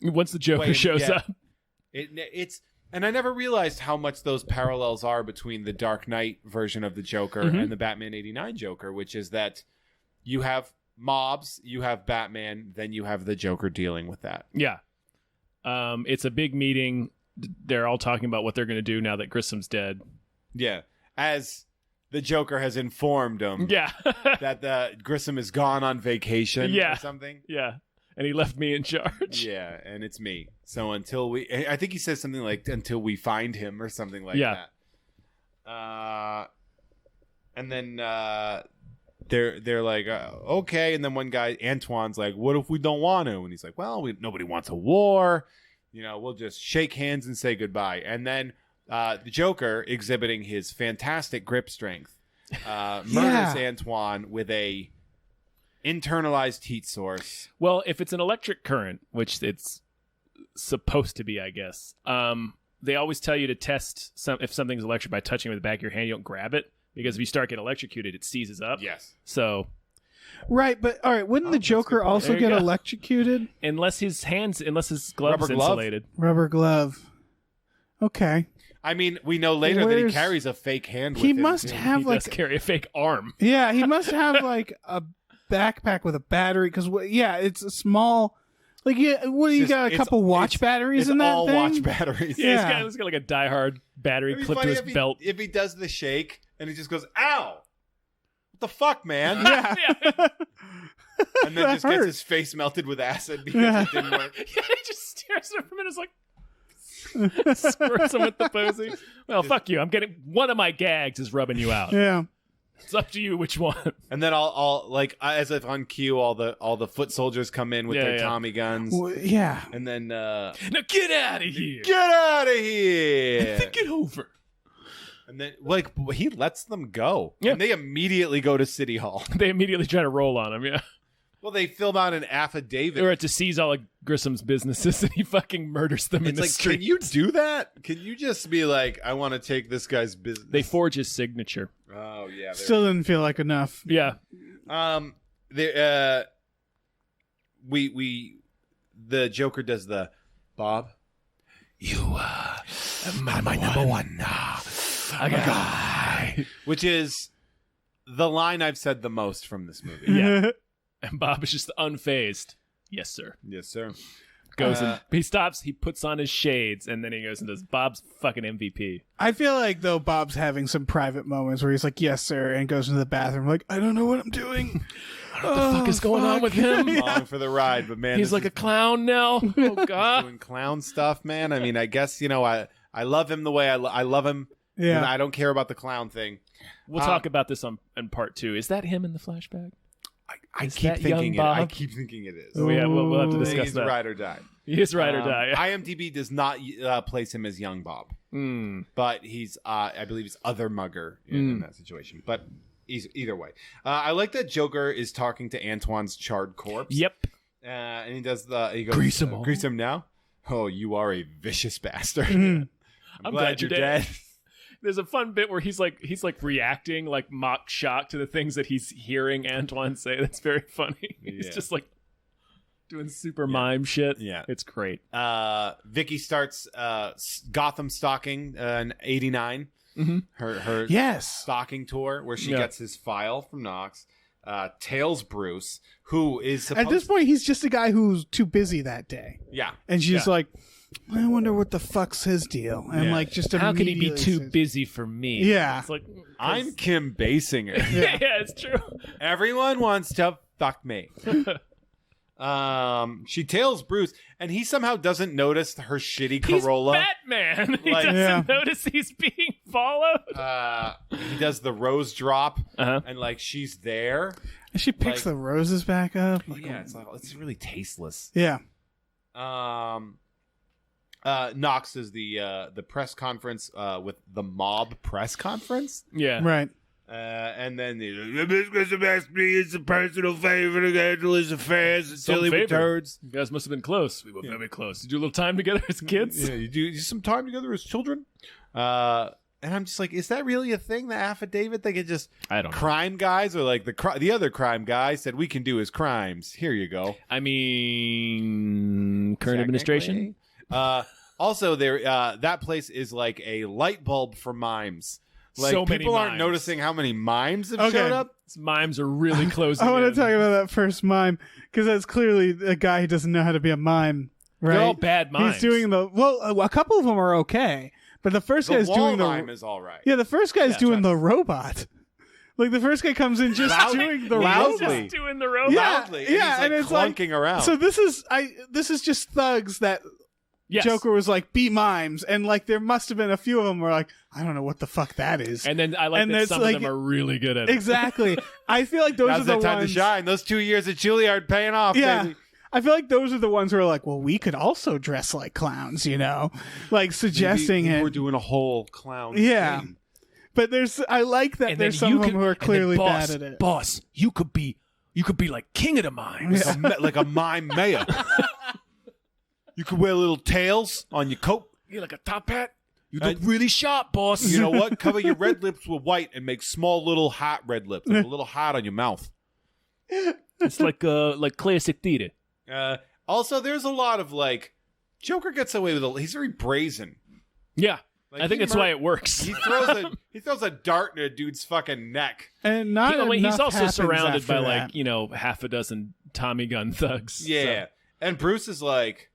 Once the Joker shows up. And I never realized how much those parallels are between the Dark Knight version of the Joker and the Batman 89 Joker, which is that you have mobs, you have Batman, then you have the Joker dealing with that. Yeah. It's a big meeting. They're all talking about what they're going to do now that Grissom's dead. Yeah. As the Joker has informed him Yeah. that Grissom is gone on vacation Yeah. or something. Yeah. And he left me in charge. Yeah, and it's me. So until I think he says something like, until we find him or something like that. And then they're like, okay. And then one guy, Antoine's like, what if we don't want to? And he's like, well, nobody wants a war. We'll just shake hands and say goodbye. And then the Joker, exhibiting his fantastic grip strength, murders Antoine with a internalized heat source. Well, if it's an electric current, which it's supposed to be, I guess, they always tell you to test if something's electric by touching it with the back of your hand. You don't grab it, because if you start getting electrocuted, it seizes up. Yes. So... Right, but all right, wouldn't the Joker also get electrocuted? Unless his glove is insulated. Rubber glove. Okay. I mean, we know later that he carries a fake hand with him. He must have he does carry a fake arm. Yeah, he must have like a backpack with a battery, because it's a small, like, what do you got, a couple watch batteries in that all thing? Watch batteries. Yeah, he's got like a diehard battery clipped to his belt. If he does the shake and he just goes, ow, what the fuck, man? Yeah. And then just gets his face melted with acid because it didn't work. Yeah, he just stares at him and is like, squirts him with the posy. Well, fuck you. I'm getting one of my gags is rubbing you out. Yeah. It's up to you which one. And then all like, as if on cue, all the foot soldiers come in with their Tommy guns. Well, yeah. And then now get out of here. Get out of here. Think it over. And then like he lets them go. Yeah. And they immediately go to City Hall. They immediately try to roll on him. Yeah. Well, they fill out an affidavit. Or to seize all of Grissom's businesses, and he fucking murders them in the street. Can you do that? Can you just be like, I want to take this guy's business? They forge his signature. Oh yeah. Still didn't feel like enough. Yeah. The the Joker does the Bob. You are my number one guy, which is the line I've said the most from this movie. Yeah. And Bob is just unfazed. Yes, sir. Yes, sir. Goes and he stops, he puts on his shades, and then he goes and does Bob's fucking MVP. I feel like, though, Bob's having some private moments where he's like, yes, sir, and goes into the bathroom like, I don't know what I'm doing. What the fuck is going on with him? Along for the ride, but man, he's like a clown now. Oh, God. Doing clown stuff, man. I mean, I guess, I love him the way I love him. Yeah. And I don't care about the clown thing. We'll talk about this in part 2. Is that him in the flashback? I keep thinking it. I keep thinking it is. Yeah, we'll have to discuss he's that. Ride or die. He is ride or die. IMDb does not place him as young Bob, but he's I believe he's other mugger in that situation. But he's either way. I like that Joker is talking to Antoine's charred corpse. Yep. And he goes grease him, grease him now. Oh, you are a vicious bastard. I'm glad you're dead. There's a fun bit where he's like reacting like mock shock to the things that he's hearing Antoine say. That's very funny. He's just like doing super mime shit. Yeah, it's great. Vicky starts Gotham stalking in '89. Her stalking tour where she gets his file from Knox. Tails Bruce, who is supposed at this point he's just a guy who's too busy that day. Yeah, and she's like, I wonder what the fuck's his deal. And like, just how can he be too busy for me? Yeah, it's like I'm Kim Basinger. Yeah, it's true. Everyone wants to fuck me. She tails Bruce, and he somehow doesn't notice her shitty Corolla. He's Batman. He doesn't notice he's being followed. He does the rose drop, and like she's there. And she picks the roses back up. Like, it's really tasteless. Yeah. Knox is the press conference with the mob press conference. Yeah. Right. And then Miss Grissom asked me it's a personal favor to handle his affairs until he returns. You guys must have been close. We were very close. Did you do a little time together as kids? Yeah, you do some time together as children. And I'm just like, is that really a thing? The affidavit? They could just I don't know. Crime guys or like the other crime guy said we can do his crimes. Here you go. I mean, current administration. Also, there that place is like a light bulb for mimes. Like, so many people aren't mimes. Noticing how many mimes have showed up. These mimes are really closing I want in. to talk about that first mime because that's clearly a guy who doesn't know how to be a mime. Right? They're all bad mimes. He's doing a couple of them are okay, but the first guy's doing the mime is all right. Yeah, the first guy's doing the robot. Like the first guy comes in just doing the loudly. robot. Just doing the robot. Loudly. And yeah, he's, and it's clunking around. So this is just thugs that Yes. Joker was like, be mimes, and like there must have been a few of them where like, I don't know what the fuck that is. And then I like that some of them are really good at it. Exactly. I feel like those Now's are the the time ones. to shine. Those 2 years at Juilliard paying off. Yeah. Baby. I feel like those are the ones who are like, well, we could also dress like clowns, like suggesting Maybe it. we're doing a whole clown. Yeah. thing. But I like that And there's then some you of them could- who are and then clearly boss, bad at it. Boss, you could be like king of the mimes. Like a mime mayor. You could wear little tails on your coat. You're like a top hat. You look really sharp, boss. You know what? Cover your red lips with white and make small little hot red lips, like a little hot on your mouth. It's like classic theater. Also, there's a lot of Joker gets away with he's very brazen. Yeah, Like, I think that's why it works. He throws a dart in a dude's fucking neck. And not He's enough also happens surrounded by after that. half a dozen Tommy gun thugs. Yeah, so. and Bruce is like,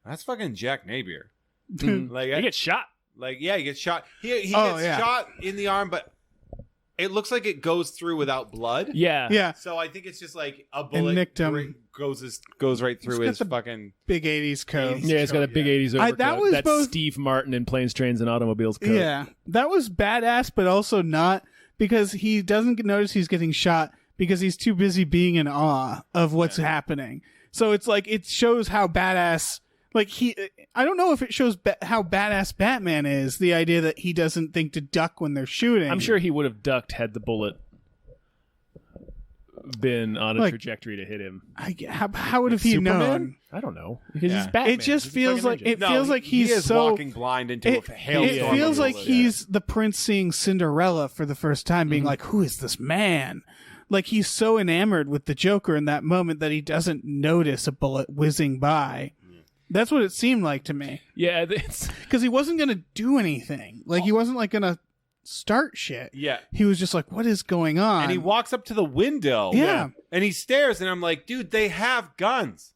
that's fucking Jack Napier. Like He gets shot. he gets shot. He gets yeah. shot in the arm, but it looks like it goes through without blood. Yeah, Yeah, So I think it's just like a bullet nicked him. goes right through got his the fucking. big 80s coat. Yeah, he's got a big 80s overcoat. that was That's both- Steve Martin in Planes, Trains, and Automobiles coat. Yeah, that was badass, but also not because he doesn't notice he's getting shot because he's too busy being in awe of what's happening. So it's like it shows how badass. Like I don't know if it shows how badass Batman is. The idea that he doesn't think to duck when they're shooting. I'm sure he would have ducked had the bullet been on a trajectory to hit him. How would have he Superman? known? I don't know because he's Batman. It just He's a feels fucking like ninja. it feels like he he's is so walking blind into a It hailstorm. feels of like bullets. he's the prince seeing Cinderella for the first time, being like, "Who is this man?" Like he's so enamored with the Joker in that moment that he doesn't notice a bullet whizzing by. That's what it seemed like to me. Yeah, it's Because he wasn't going to do anything. Like he wasn't like going to start shit. Yeah. He was just like, "What is going on?" And he walks up to the window. Yeah. And he stares, and I'm like, dude, they have guns.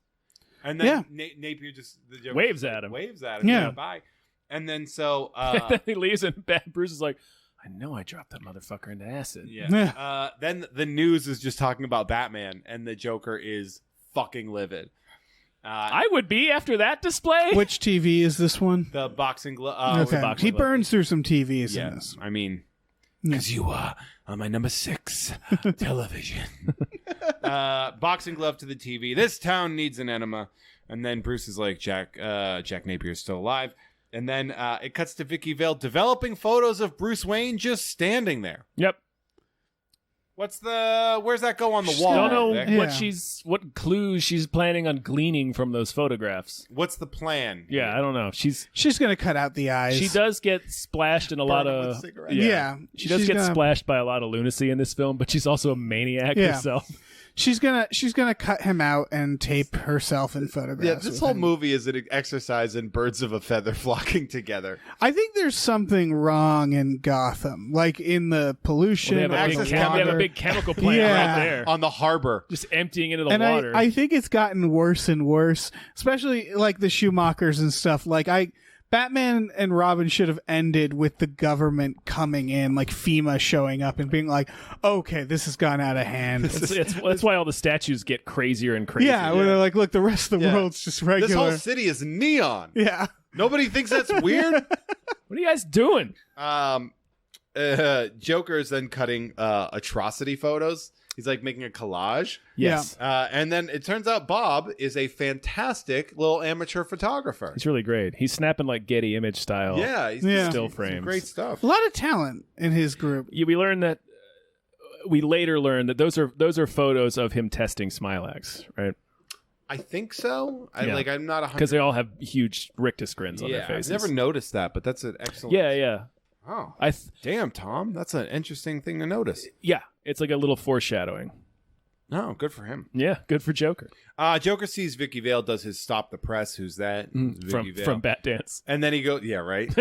And then Napier just the Joker Waves just, at him. Waves at him. Yeah. Bye. And then so then he leaves and Bruce is like, I know I dropped that motherfucker into acid. yeah. Then the news is just talking about Batman, and the Joker is fucking livid. I would be after that display. Which TV is this one? The boxing glove. Okay. boxing He glove. burns through some TVs Yeah. in this. I mean, because you are on my number 6 television. Boxing glove to the TV. This town needs an enema. And then Bruce is like, Jack Napier is still alive. And then it cuts to Vicky Vale developing photos of Bruce Wayne just standing there. Yep. Where's that go on the wall? Don't know Vic? Yeah. what clues she's planning on gleaning from those photographs. What's the plan? Yeah, I don't know. She's going to cut out the eyes. She does get splashed in a lot Burn 'em of with cigarettes. Yeah. She does She's get gonna- splashed by a lot of lunacy in this film, but she's also a maniac Yeah. herself. She's gonna cut him out and tape herself in photographs. Yeah, this with whole him. movie is an exercise in birds of a feather flocking together. I think there's something wrong in Gotham, like in the pollution. Well, they have or a the big they have water. a big chemical plant Yeah. right there, On the harbor. just emptying into the and water. I think it's gotten worse and worse, especially like the Schumachers and stuff. Batman and Robin should have ended with the government coming in, like FEMA showing up and being like, "Okay, this has gone out of hand." that's why all the statues get crazier and crazier. Yeah, where they're like, "Look, the rest of the Yeah. world's just regular." This whole city is neon. Yeah. Nobody thinks that's weird. What are you guys doing? Joker is then cutting atrocity photos. He's like making a collage. Yes, And then it turns out Bob is a fantastic little amateur photographer. he's really great. He's snapping like Getty Image style. Yeah, he's Yeah. Still some frames. great stuff. A lot of talent in his group. We learned that. We later learned that those are photos of him testing Smilax, right? I think so. Yeah. I'm not 100. Because they all have huge rictus grins on their I've faces. never noticed that, but that's an excellent. Yeah. Oh, I damn, Tom, that's an interesting thing to notice. yeah, it's like a little foreshadowing. Oh, good for him. Yeah, good for Joker. Joker sees Vicky Vale, does his stop the press. Who's that? Vicky Vale. From Bat Dance. And then he goes, yeah, right?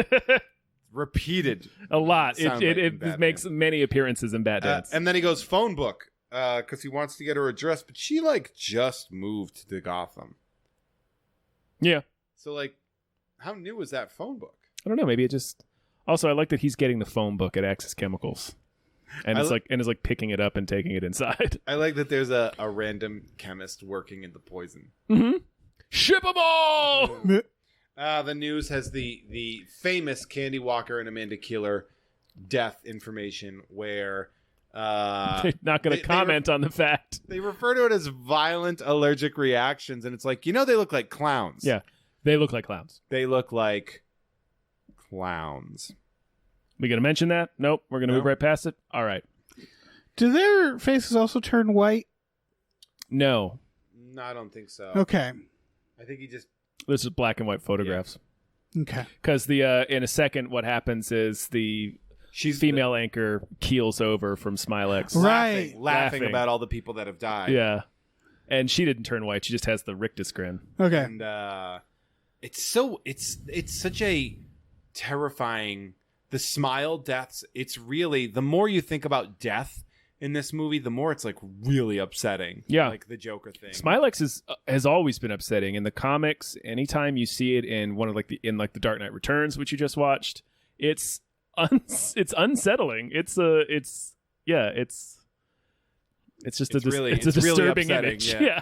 Repeated. A lot. Sound It like makes many appearances in Bat Dance. And then he goes phone book because he wants to get her address, but she like just moved to Gotham. Yeah. So like, how new is that phone book? I don't know. Maybe it just. Also, I like that he's getting the phone book at Axis Chemicals, and is like picking it up and taking it inside. I like that there's a random chemist working in the poison. Mm-hmm. Ship 'em all. The news has the famous Candy Walker and Amanda Keeler death information where They're not going to comment on the fact. They refer to it as violent allergic reactions, and it's like, they look like clowns. Yeah, they look like clowns. They look like clowns. We going to mention that? Nope. We're going to move right past it. All right. Do their faces also turn white? No. No, I don't think so. Okay. I think he just... This is black and white photographs. Okay. Because in a second, what happens is the female anchor keels over from Smilex. Right. Laughing about all the people that have died. Yeah. And she didn't turn white. She just has the rictus grin. Okay. And it's such a terrifying... The smile deaths, it's really... The more you think about death in this movie, the more it's like really upsetting. Yeah. Like the Joker thing. Smilex has always been upsetting. In the comics, anytime you see it in one of the Dark Knight Returns, which you just watched, it's unsettling. It's just a disturbing really image. Yeah.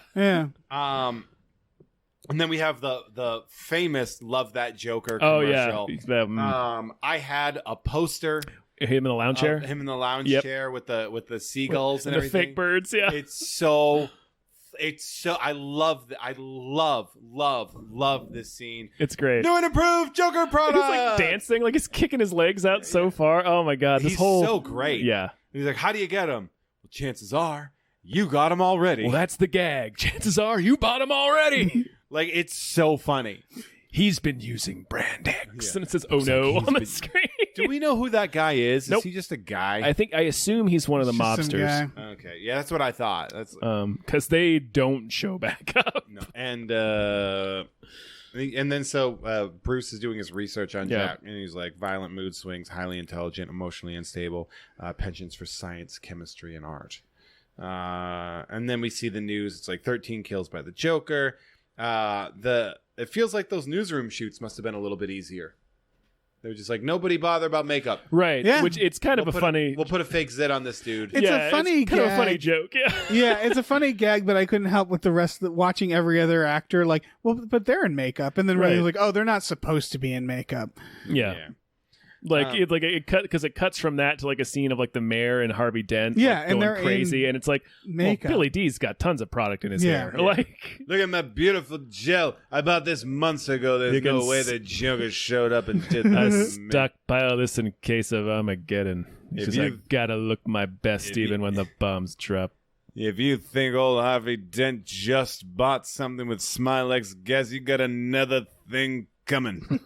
And then we have the famous "Love That Joker" commercial. Oh yeah. I had a poster. Him in the lounge chair. Him in the lounge chair with the seagulls and the everything. fake birds. Yeah. It's so. I love this scene. It's great. New and improved Joker product. He's like dancing, like he's kicking his legs out so far. Oh my god, He's so great. Yeah. He's like, how do you get him? Well, chances are you got him already. Well, that's the gag. Chances are you bought him already. Like, it's so funny. He's been using brand X, and it says "Oh no" on the screen. Do we know who that guy is? Nope. Is he just a guy? I assume he's one of the Just some mobsters. guy. Okay, yeah, that's what I thought. That's Because they don't show back up. no. And then so Bruce is doing his research on Jack, and he's like, violent mood swings, highly intelligent, emotionally unstable, penchants for science, chemistry, and art. And then we see the news. It's like 13 kills by the Joker. It feels like those newsroom shoots must have been a little bit easier. They were just like, nobody bother about makeup. Right. Yeah. Which it's kind of funny. We'll put a fake zit on this dude. It's a funny kind of a gag. funny joke. Yeah. Yeah, it's a funny gag, but I couldn't help with the rest of watching every other actor like, well, but they're in makeup, and then really Right. like, oh, they're not supposed to be in makeup. Yeah. Like it cuts from that to like a scene of like the mayor and Harvey Dent Yeah, like, and going they're crazy, in and it's like makeup. Billy D's got tons of product in his Yeah. hair. Yeah. Like Look at my beautiful gel. I bought this months ago. There's You can no way s- the Joker showed up and did I this. to me. stockpile this in case of Armageddon. It's If just, I you- gotta look my best if you- even when the bombs drop. If you think old Harvey Dent just bought something with Smilex, guess you got another thing coming.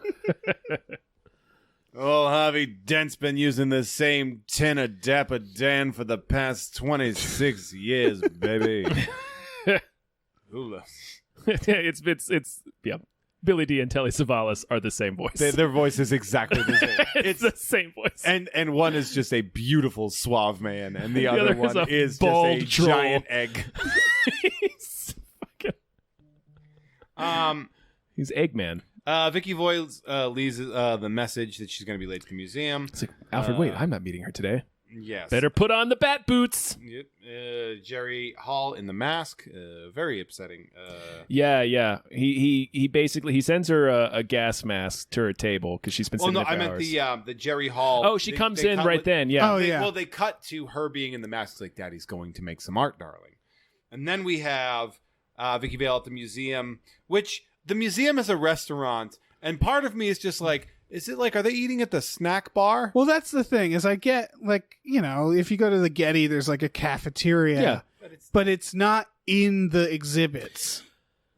Old Harvey Dent's been using the same tin of Dapper Dan for the past 26 years, baby. Hula. it's yeah. Billy D and Telly Savalas are the same voice. Their voice is exactly the same. it's the same voice. And one is just a beautiful suave man, and the other other is one a is bald just a troll. giant egg. He's Eggman. Vicky Voiles leaves the message that she's going to be late to the museum. It's like, Alfred, wait, I'm not meeting her today. Yes. Better put on the bat boots. Yep. Jerry Hall in the mask. Very upsetting. Yeah. He basically sends her a gas mask to her table because she's been Oh sitting no, there for I hours. meant the Jerry Hall. Oh, she comes in cut right with- then. Yeah. Oh, yeah. Well, they cut to her being in the mask. It's like, Daddy's going to make some art, darling. And then we have Vicky Vale at the museum, which the museum is a restaurant. And part of me is just like, is it like, are they eating at the snack bar? Well, that's the thing is I get like, if you go to the Getty, there's like a cafeteria. Yeah. But it's not in the exhibits.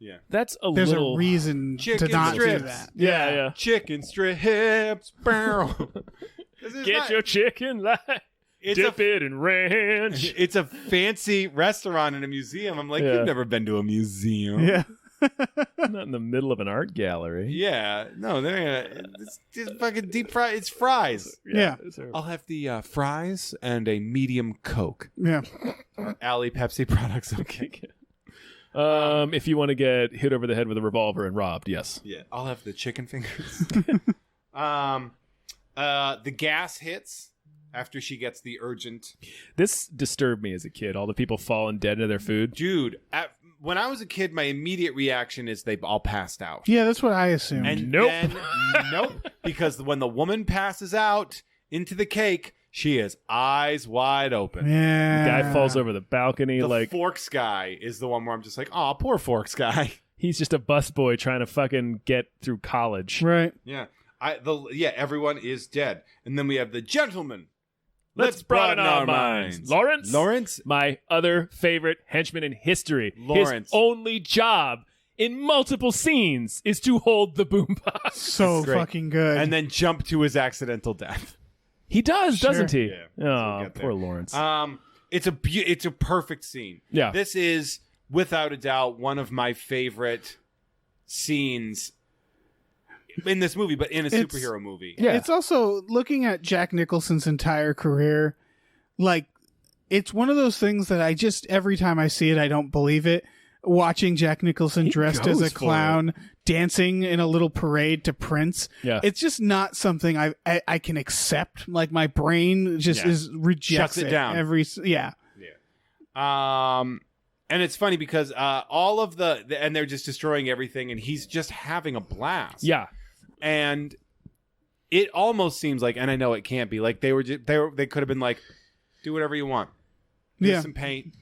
Yeah. That's a There's little a reason to Chicken not do strips. that. Yeah. Chicken strips. Barrel. Get your chicken like Dip it in ranch. It's a fancy restaurant in a museum. I'm like, you've never been to a museum. Yeah. Not in the middle of an art gallery. Yeah. No, it's just fucking deep fry. It's fries. Yeah. I'll have the fries and a medium Coke. Yeah. Alley Pepsi products. Okay. If you want to get hit over the head with a revolver and robbed, yes. Yeah. I'll have the chicken fingers. The gas hits after she gets the urgent. This disturbed me as a kid. All the people falling dead into their food. Dude, when I was a kid, my immediate reaction is they all passed out. Yeah, that's what I assumed. And Nope. Nope. Because when the woman passes out into the cake, she is eyes wide open. Yeah. The guy falls over the balcony. The Forks guy is the one where I'm just like, oh, poor Forks guy. He's just a busboy trying to fucking get through college. Right. Yeah. Everyone is dead. And then we have the gentleman. Let's broaden our minds. Lawrence, my other favorite henchman in history. Lawrence. His only job in multiple scenes is to hold the boombox. So fucking good. And then jump to his accidental death. He does, doesn't he? Yeah. Oh, poor Lawrence. It's a perfect scene. Yeah. This is without a doubt one of my favorite scenes in this movie, but in a superhero movie. Yeah. It's also looking at Jack Nicholson's entire career, like it's one of those things that I just every time I see it, I don't believe it. Watching Jack Nicholson dressed as a clown dancing in a little parade to Prince. Yeah. It's just not something I can accept. Like my brain just rejects Shuts it down. And it's funny because all of and they're just destroying everything, and he's just having a blast. Yeah. And it almost seems like, and I know it can't be, like they could have been like, do whatever you want. Here's some paint.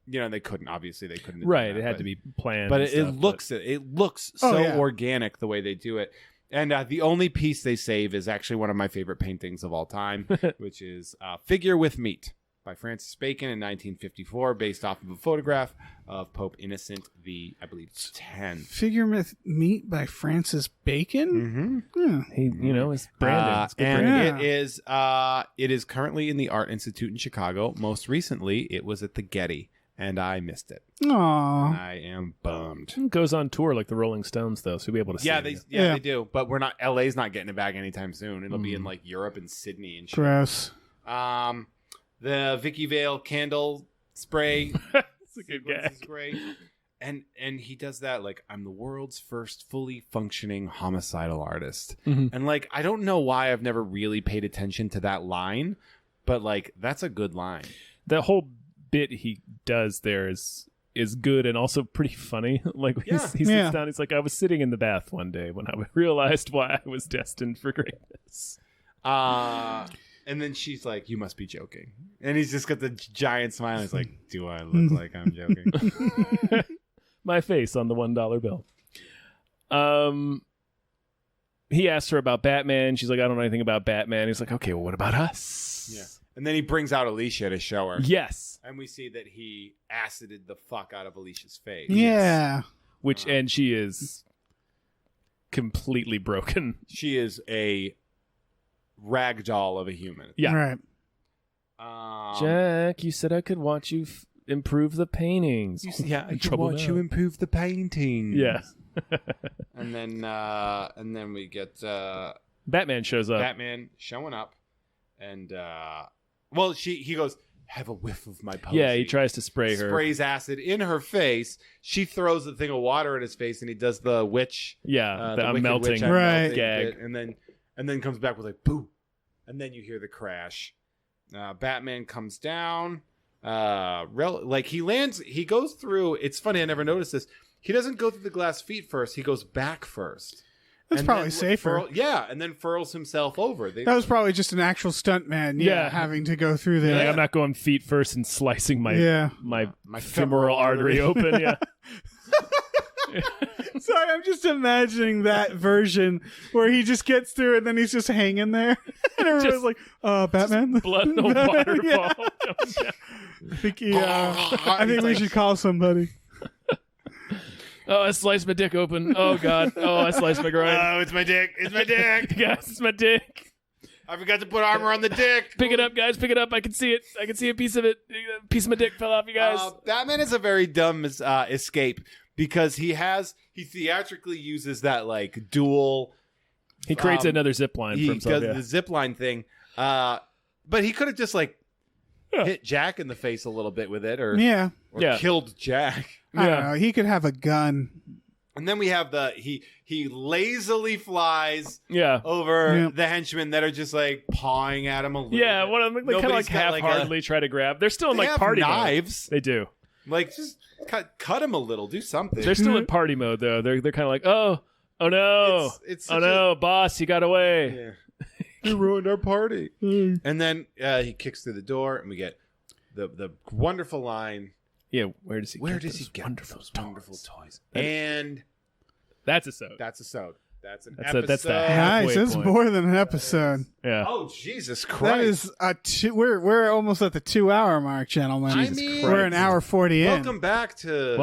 You know, they couldn't. Obviously, they couldn't. Right. It had to be planned. But and it looks so organic the way they do it. And the only piece they save is actually one of my favorite paintings of all time, which is Figure with Meat by Francis Bacon in 1954, based off of a photograph of Pope Innocent the, I believe, 10th. Figure with Meat by Francis Bacon? Mm-hmm. He, it's branding. It's good and branding. it is currently in the Art Institute in Chicago. Most recently, it was at the Getty, and I missed it. Aww. And I am bummed. It goes on tour like the Rolling Stones, though, so you'll be able to see it. They do. But LA's not getting it back anytime soon. It'll be in like Europe and Sydney and shit. Gross. The Vicky Vale candle spray. It's a good gag. Is great. And he does that like, I'm the world's first fully functioning homicidal artist. Mm-hmm. And like, I don't know why I've never really paid attention to that line, but like, that's a good line. The whole bit he does there is good and also pretty funny. Like he sits down, he's like, I was sitting in the bath one day when I realized why I was destined for greatness. And then she's like, you must be joking. And he's just got the giant smile. He's like, do I look like I'm joking? My face on the $1 bill. He asked her about Batman. She's like, I don't know anything about Batman. He's like, okay, well, what about us? Yeah. And then he brings out Alicia to show her. Yes. And we see that he acided the fuck out of Alicia's face. Yeah. And she is completely broken. She is a ragdoll of a human. Yeah. Right. Jack, you said I could watch you improve the paintings. I could watch you improve the paintings. Yeah. and then we get Batman shows up. Batman showing up, and he goes, have a whiff of my posy. Yeah, he tries to spray her. Sprays acid in her face. She throws the thing of water in his face, and he does the witch. Yeah, the I'm Wicked melting. Witch, I'm Right. melting Gag. bit, and then comes back with like boo, and then you hear the crash. Batman comes down. He lands. He goes through. It's funny. I never noticed this. He doesn't go through the glass feet first. He goes back first. That's And probably then safer. and then furls himself over. That was probably just an actual stuntman. Yeah. Having to go through there. Like, I'm not going feet first and slicing my femoral artery open. Yeah. Sorry, I'm just imagining that version where he just gets through and then he's just hanging there. And everybody's Just- like, Batman? Blood in a waterfall. Yeah. Comes down. I think we should call somebody. Oh, I sliced my dick open. Oh, God. Oh, I sliced my groin. Oh, it's my dick. It's my dick. Guys, it's my dick. I forgot to put armor on the dick. Pick it up, guys. Pick it up. I can see it. I can see a piece of it. A piece of my dick fell off, you guys. Batman is a very dumb escape because he theatrically uses that like dual. He creates another zip line for himself. He does the zip line thing. But he could have just like hit Jack in the face a little bit with it, or killed Jack. I don't know. He could have a gun. And then we have he lazily flies over the henchmen that are just like pawing at him a little bit. One of them they kind of like half-heartedly try to grab. They're still in like party knives. mode. They do. Like just cut him a little, do something. They're still in party mode though. They're kind of like, oh no, boss, he got away. Yeah. He ruined our party. And then he kicks through the door, and we get the wonderful line. Yeah, where does he get those wonderful toys? And that's a sode. That's an episode. That's the nice. It's more than an episode. Yeah. Oh Jesus Christ! That is we're almost at the 2-hour mark, gentlemen. I mean, we're an hour 40 in. Welcome back to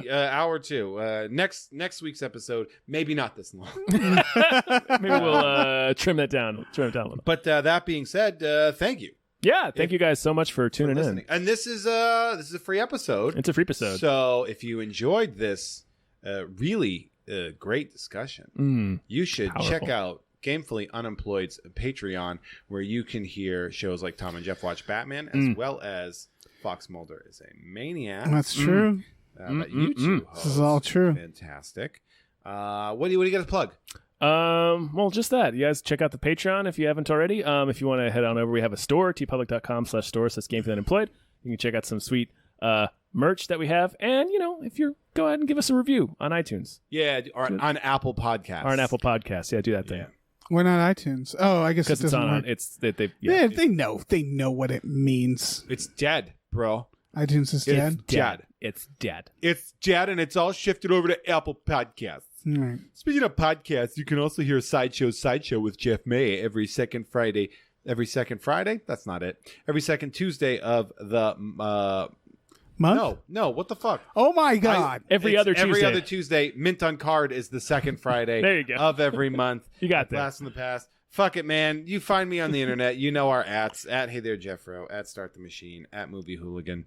hour 2. Next week's episode, maybe not this long. Maybe we'll trim that down. A little. But that being said, thank you. Yeah, thank you guys so much for tuning in. And this is a free episode. It's a free episode. So if you enjoyed this really great discussion, you should check out Gamefully Unemployed's Patreon, where you can hear shows like Tom and Jeff Watch Batman, as well as Fox Mulder is a Maniac. That's true. That you two host. This is all true. Fantastic. What do you got to plug? Well, just that. You guys check out the Patreon if you haven't already. If you want to head on over, we have a store, tpublic.com/store, so it's Gamefully Unemployed. You can check out some sweet merch that we have, and if you go ahead and give us a review on iTunes. Yeah, or on Apple Podcasts. Or on Apple Podcasts. Yeah, do that thing. We're not iTunes. Oh, I guess because it's on. Work. It's they know what it means. It's dead, bro. iTunes is dead. It's dead. It's dead, and it's all shifted over to Apple Podcasts. Right. Speaking of podcasts, you can also hear Sideshow with Jeff May every second Friday. Every second Friday? That's not it. Every second Tuesday of the month? No. What the fuck? Oh my God! Every other Tuesday. Mint on Card is the second Friday there you go. of every month. You got that. Blast in the past. Fuck it, man. You find me on the internet. You know our @. Hey there, Jeffro. @Start the Machine. @Movie Hooligan.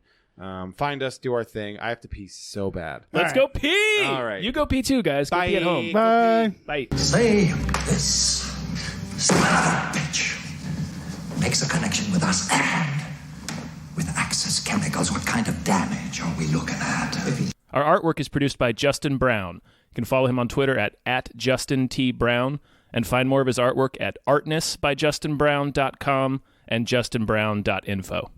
Find us, do our thing. I have to pee so bad. Let's go pee. All right. You go pee too, guys. Go pee at home. Bye. Bye. Say this son of a bitch makes a connection with us and with Axis Chemicals. What kind of damage are we looking at? Our artwork is produced by Justin Brown. You can follow him on Twitter at Justin T. Brown and find more of his artwork at artnessbyjustinbrown.com and justinbrown.info.